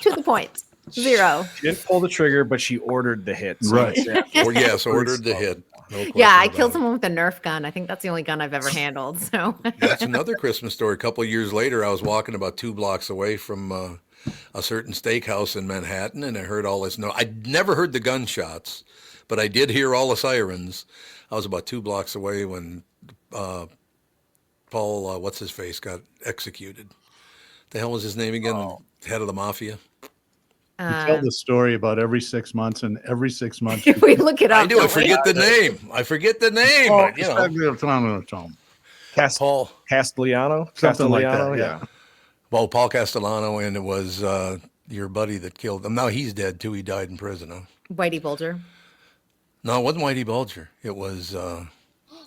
Speaker 18: To the point. 0.
Speaker 9: She didn't pull the trigger, but she ordered the hit. So
Speaker 13: Right.
Speaker 9: it's-
Speaker 2: Or yes, ordered the hit. No question
Speaker 18: Yeah, I
Speaker 2: about
Speaker 18: killed
Speaker 2: it.
Speaker 18: someone with a Nerf gun. I think that's the only gun I've ever handled. So
Speaker 2: That's another Christmas story. A couple of years later, I was walking about 2 blocks away from a certain steakhouse in Manhattan, and I heard all this. No, I'd never heard the gunshots, but I did hear all the sirens. I was about 2 blocks away when Paul, what's his face, got executed. The hell was his name again? Head of the mafia.
Speaker 13: You tell the story about every 6 months, and every 6 months.
Speaker 18: if we look it up,
Speaker 2: I do. I
Speaker 18: don't we?
Speaker 2: forget the name. I forget the name. But, you know, Paul
Speaker 9: Castellano?
Speaker 13: Something like that,
Speaker 9: Castellano,
Speaker 13: yeah.
Speaker 2: Well, Paul Castellano, and it was your buddy that killed him. Now he's dead too. He died in prison. Huh?
Speaker 18: Whitey Bulger.
Speaker 2: No, it wasn't Whitey Bulger. It was. I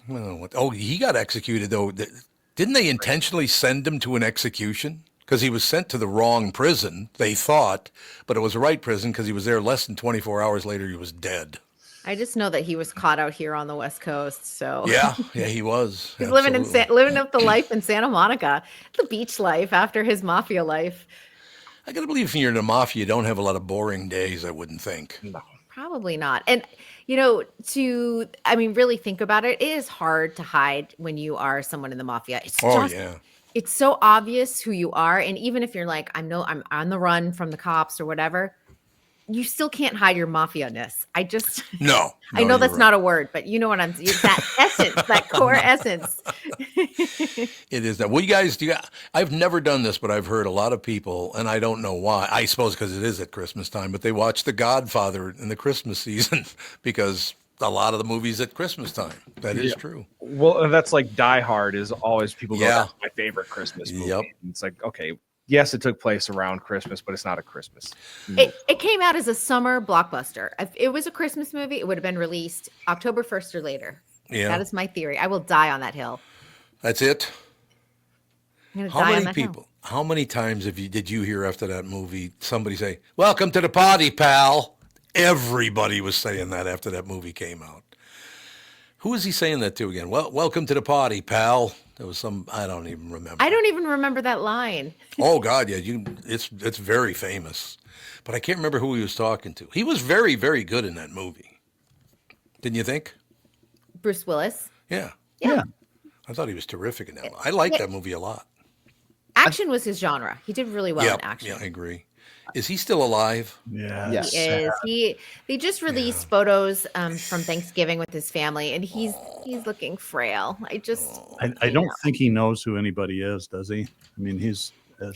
Speaker 2: don't know what. Oh, he got executed though. Didn't they intentionally send him to an execution? Because he was sent to the wrong prison, they thought, but it was the right prison because he was there less than 24 hours later. He was dead.
Speaker 18: I just know that he was caught out here on the West Coast. So
Speaker 2: Yeah, he was.
Speaker 18: he's living
Speaker 2: Absolutely.
Speaker 18: living up the life in Santa Monica, the beach life after his mafia life.
Speaker 2: I gotta believe if you're in the mafia, you don't have a lot of boring days. I wouldn't think.
Speaker 9: No.
Speaker 18: Probably not. And really think about it. It is hard to hide when you are someone in the mafia. It's so obvious who you are. And even if you're like, I'm on the run from the cops or whatever, you still can't hide your mafia-ness.
Speaker 2: No,
Speaker 18: I know
Speaker 2: you're
Speaker 18: that's
Speaker 2: right.
Speaker 18: not a word, but you know what it's that essence, that core essence.
Speaker 2: It is that. Well, you guys, I've never done this, but I've heard a lot of people, and I don't know why. I suppose because it is at Christmas time, but they watch The Godfather in the Christmas season because a lot of the movies at Christmas time. That is true.
Speaker 9: Well, that's like Die Hard is always people go,
Speaker 2: Yeah.
Speaker 9: that's my favorite Christmas movie.
Speaker 2: Yep.
Speaker 9: And it's like, okay, yes, it took place around Christmas, but it's not a Christmas.
Speaker 18: It came out as a summer blockbuster. If it was a Christmas movie, it would have been released October 1st or later.
Speaker 2: Yeah.
Speaker 18: That is my theory. I will die on that hill.
Speaker 2: That's it.
Speaker 18: I'm gonna
Speaker 2: How
Speaker 18: die on
Speaker 2: many
Speaker 18: that hill.
Speaker 2: people? How many times did you hear after that movie somebody say, "Welcome to the party, pal"? Everybody was saying that after that movie came out. Who was he saying that to again? Well, welcome to the party, pal. There was I don't even remember.
Speaker 18: I don't even remember that line.
Speaker 2: Oh God, yeah, it's very famous, but I can't remember who he was talking to. He was very, very good in that movie. Didn't you think?
Speaker 18: Bruce Willis.
Speaker 2: Yeah.
Speaker 18: Yeah.
Speaker 2: I thought he was terrific in that. I liked that movie a lot.
Speaker 18: Action was his genre. He did really well in action.
Speaker 2: Yeah, I agree. Is he still alive?
Speaker 13: Yeah.
Speaker 3: Yes.
Speaker 18: He is. They just released photos from Thanksgiving with his family, and he's looking frail.
Speaker 13: I don't think he knows who anybody is, does he? I mean, he's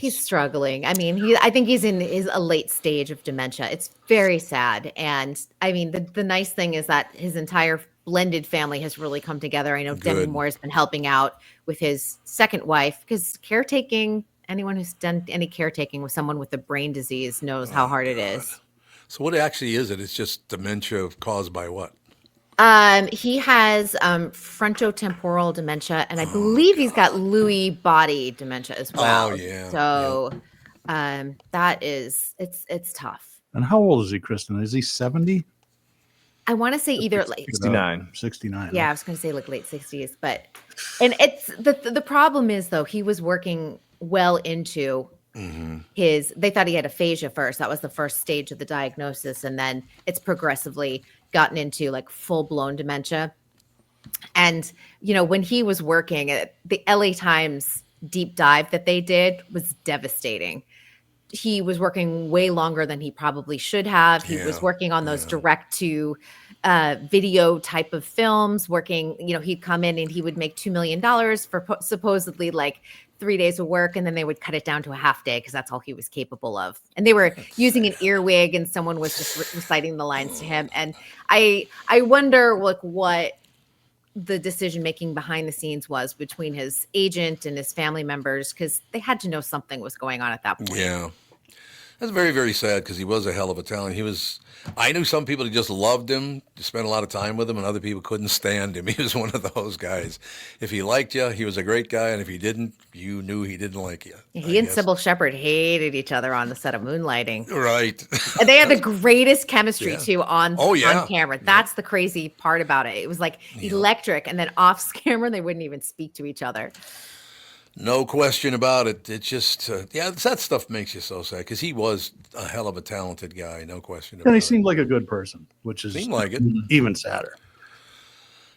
Speaker 18: struggling. I mean, I think he's in a late stage of dementia. It's very sad. And I mean, the nice thing is that his entire blended family has really come together. I know Demi Moore has been helping out with his second wife, because caretaking, anyone who's done any caretaking with someone with a brain disease knows how hard it is.
Speaker 2: So what actually is it? It's just dementia caused by what?
Speaker 18: He has frontotemporal dementia, and I believe he's got Lewy body dementia as well.
Speaker 2: Oh, yeah.
Speaker 18: So that is it's tough.
Speaker 13: And how old is he, Kristen? Is he 70?
Speaker 18: I want to say either like
Speaker 13: 69.
Speaker 18: Yeah, I was going to say like late 60s, but and it's the problem is though he was working well into they thought he had aphasia first. That was the first stage of the diagnosis, and then it's progressively gotten into like full-blown dementia. And when he was working at the LA Times deep dive that they did was devastating. He was working way longer than he probably should have. He was working on those direct to video type of films, working, he'd come in and he would make $2 million for supposedly like 3 days of work. And then they would cut it down to a half day because that's all he was capable of. And they were using an earwig and someone was just reciting the lines to him. And I wonder like what the decision making behind the scenes was between his agent and his family members, because they had to know something was going on at that point.
Speaker 2: Yeah. That's very, very sad because he was a hell of a talent. I knew some people that just loved him, spent a lot of time with him, and other people couldn't stand him. He was one of those guys. If he liked you, he was a great guy, and if he didn't, you knew he didn't like you.
Speaker 18: He and Sybil Shepherd hated each other on the set of Moonlighting.
Speaker 2: Right.
Speaker 18: And they had the greatest chemistry too on camera.
Speaker 2: Yeah.
Speaker 18: That's the crazy part about it. It was like electric, and then off camera, they wouldn't even speak to each other.
Speaker 2: No question about it. It's just, that stuff makes you so sad because he was a hell of a talented guy. No question about it.
Speaker 13: And he seemed like a good person, which is
Speaker 2: Seemed like it.
Speaker 13: even sadder.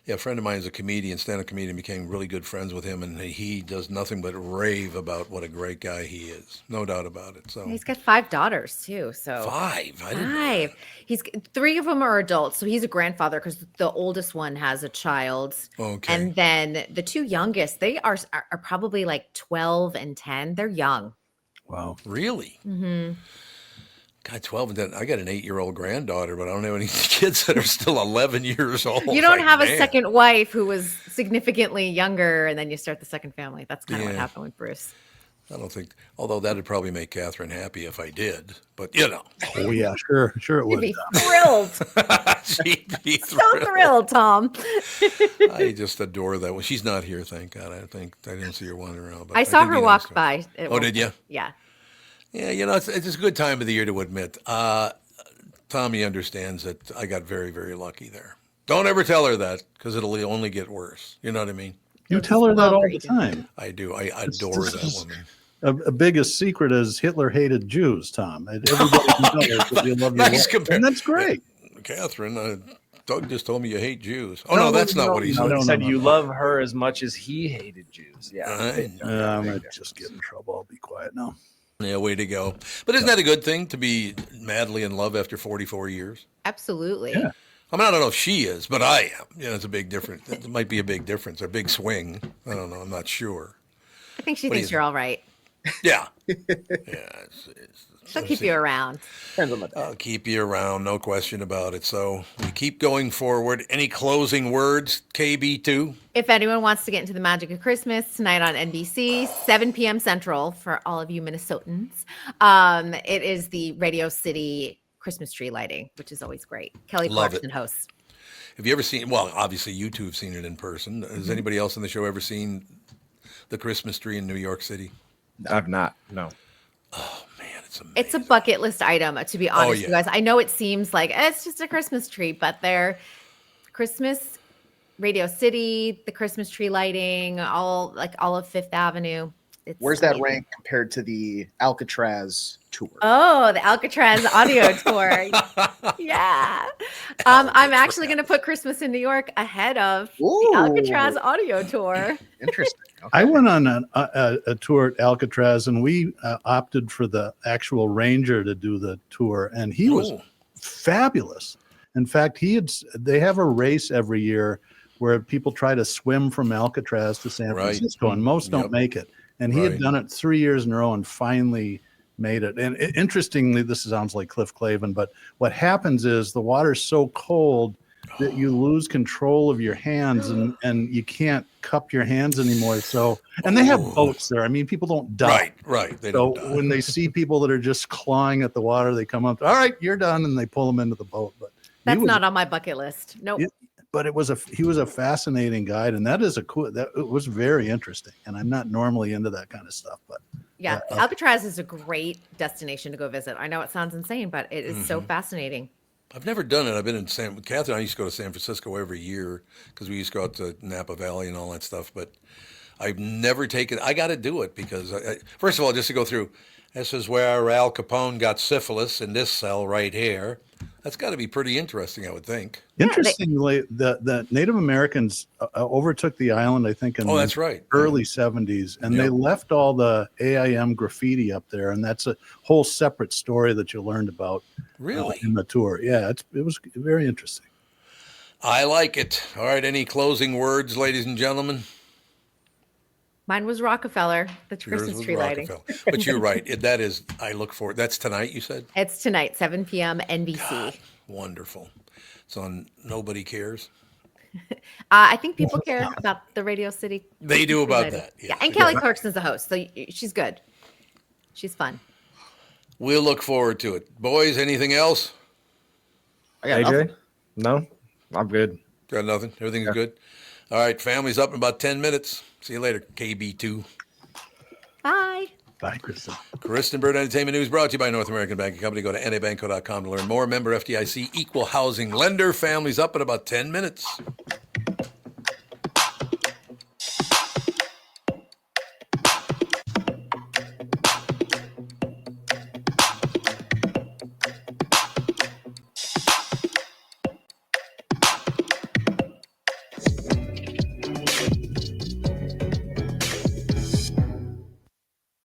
Speaker 2: Yeah, a friend of mine is a comedian, stand-up comedian, became really good friends with him, and he does nothing but rave about what a great guy he is. No doubt about it. So
Speaker 18: He's got 5 daughters too. So
Speaker 2: 5. I didn't know
Speaker 18: 5. He's 3 of them are adults, so he's a grandfather because the oldest one has a child.
Speaker 2: Okay.
Speaker 18: And then the 2 youngest, they are probably like 12 and 10. They're young.
Speaker 13: Wow.
Speaker 2: Really?
Speaker 18: Mm-hmm.
Speaker 2: God, 12 and 10. I got an 8-year-old granddaughter, but I don't have any kids that are still 11 years old.
Speaker 18: You don't have a
Speaker 2: man.
Speaker 18: second wife who was significantly younger, and then you start the second family. That's kind of what happened with Bruce.
Speaker 2: I don't think, although that would probably make Catherine happy if I did, but
Speaker 13: Oh yeah, sure it would.
Speaker 18: You'd be thrilled.
Speaker 2: She'd be
Speaker 18: So thrilled, Tom.
Speaker 2: I just adore that one. She's not here, thank God. I didn't see her wandering around. But
Speaker 18: I saw
Speaker 2: think
Speaker 18: her
Speaker 2: you
Speaker 18: walk
Speaker 2: noticed her.
Speaker 18: by.
Speaker 2: Oh, did you?
Speaker 18: Yeah.
Speaker 2: Yeah, it's a good time of the year to admit. Tommy understands that I got very, very lucky there. Don't ever tell her that because it'll only get worse. You know what I mean?
Speaker 13: You tell her that all the time.
Speaker 2: I do. I adore that woman.
Speaker 13: A biggest secret is Hitler hated Jews, Tom. Everybody can tell her that you love your wife. And that's great.
Speaker 2: Catherine, Doug just told me you hate Jews. Oh, no, that's not what he said.
Speaker 9: He said you love her as much as he hated Jews. Yeah.
Speaker 13: I'm going to just get in trouble. I'll be quiet now.
Speaker 2: Yeah, way to go. But isn't that a good thing to be madly in love after 44 years?
Speaker 18: Absolutely.
Speaker 13: Yeah.
Speaker 2: I mean, I don't know if she is, but I am. It's a big difference. It might be a big difference, a big swing. I don't know. I'm not sure.
Speaker 18: I think she
Speaker 2: What do
Speaker 18: thinks
Speaker 2: you
Speaker 18: you're all right.
Speaker 2: Yeah.
Speaker 18: She'll keep you around.
Speaker 2: I'll keep you around, no question about it. So we keep going forward. Any closing words, KB2?
Speaker 18: If anyone wants to get into the magic of Christmas tonight on NBC, 7 p.m. Central for all of you Minnesotans, it is the Radio City Christmas tree lighting, which is always great. Kelly Clarkson hosts.
Speaker 2: Have you ever seen, well, obviously you two have seen it in person. Has anybody else on the show ever seen the Christmas tree in New York City?
Speaker 9: I've not, no.
Speaker 2: Oh, man, it's amazing.
Speaker 18: It's a bucket list item, to be honest,
Speaker 2: yeah.
Speaker 18: you guys. I know it seems like it's just a Christmas tree, but they're Christmas, Radio City, the Christmas tree lighting, all of Fifth Avenue.
Speaker 3: Where's that rank compared to the Alcatraz
Speaker 13: tour.
Speaker 18: Oh, the Alcatraz audio tour. Yeah. I'm actually going to put Christmas in New York ahead of the Alcatraz audio tour.
Speaker 3: Interesting. Okay.
Speaker 13: I went on a tour at Alcatraz, and we opted for the actual ranger to do the tour, and he was fabulous. In fact, they have a race every year where people try to swim from Alcatraz to San Francisco, and most don't make it. And he had done it 3 years in a row and finally made it. And interestingly, this sounds like Cliff Clavin, but what happens is the water's so cold that you lose control of your hands and you can't cup your hands anymore. So, and they have boats there. I mean, people don't die.
Speaker 2: Right. They
Speaker 13: so
Speaker 2: don't die.
Speaker 13: when they see people that are just clawing at the water, they come up, all right, you're done. And they pull them into the boat. But
Speaker 18: that's not on my bucket list. Nope.
Speaker 13: But he was a fascinating guide, and that is it was very interesting. And I'm not normally into that kind of stuff, but
Speaker 18: yeah, Alcatraz is a great destination to go visit. I know it sounds insane, but it is so fascinating.
Speaker 2: I've never done it. I've been in Catherine and I used to go to San Francisco every year because we used to go out to Napa Valley and all that stuff. But I've never taken. I got to do it because first of all, just to go through. This is where Al Capone got syphilis in this cell right here. That's got to be pretty interesting, I would think.
Speaker 13: Interestingly, the Native Americans overtook the island, I think, in
Speaker 2: that's right.
Speaker 13: early 70s, and they left all the AIM graffiti up there, and that's a whole separate story that you learned about in the tour. Yeah, it was very interesting.
Speaker 2: I like it. All right, any closing words, ladies and gentlemen?
Speaker 18: Mine was Rockefeller, the Christmas tree lighting.
Speaker 2: But you're right. That is, I look forward. That's tonight, you said?
Speaker 18: It's tonight, 7 p.m. NBC.
Speaker 2: God, wonderful. It's on Nobody Cares.
Speaker 18: I think people care about the Radio City.
Speaker 2: They do about that.
Speaker 18: Yeah, and Kelly Clarkson's the host, so she's good. She's fun.
Speaker 2: We'll look forward to it. Boys, anything else?
Speaker 9: I got AJ? No, I'm good.
Speaker 2: Got nothing? Everything's good? All right, family's up in about 10 minutes. See you later, KB2.
Speaker 18: Bye.
Speaker 13: Bye, Kristyn.
Speaker 2: Kristyn Burtt Entertainment News brought to you by North American Banking Company. Go to nabanco.com to learn more. Member FDIC, equal housing lender. Family's up in about 10 minutes.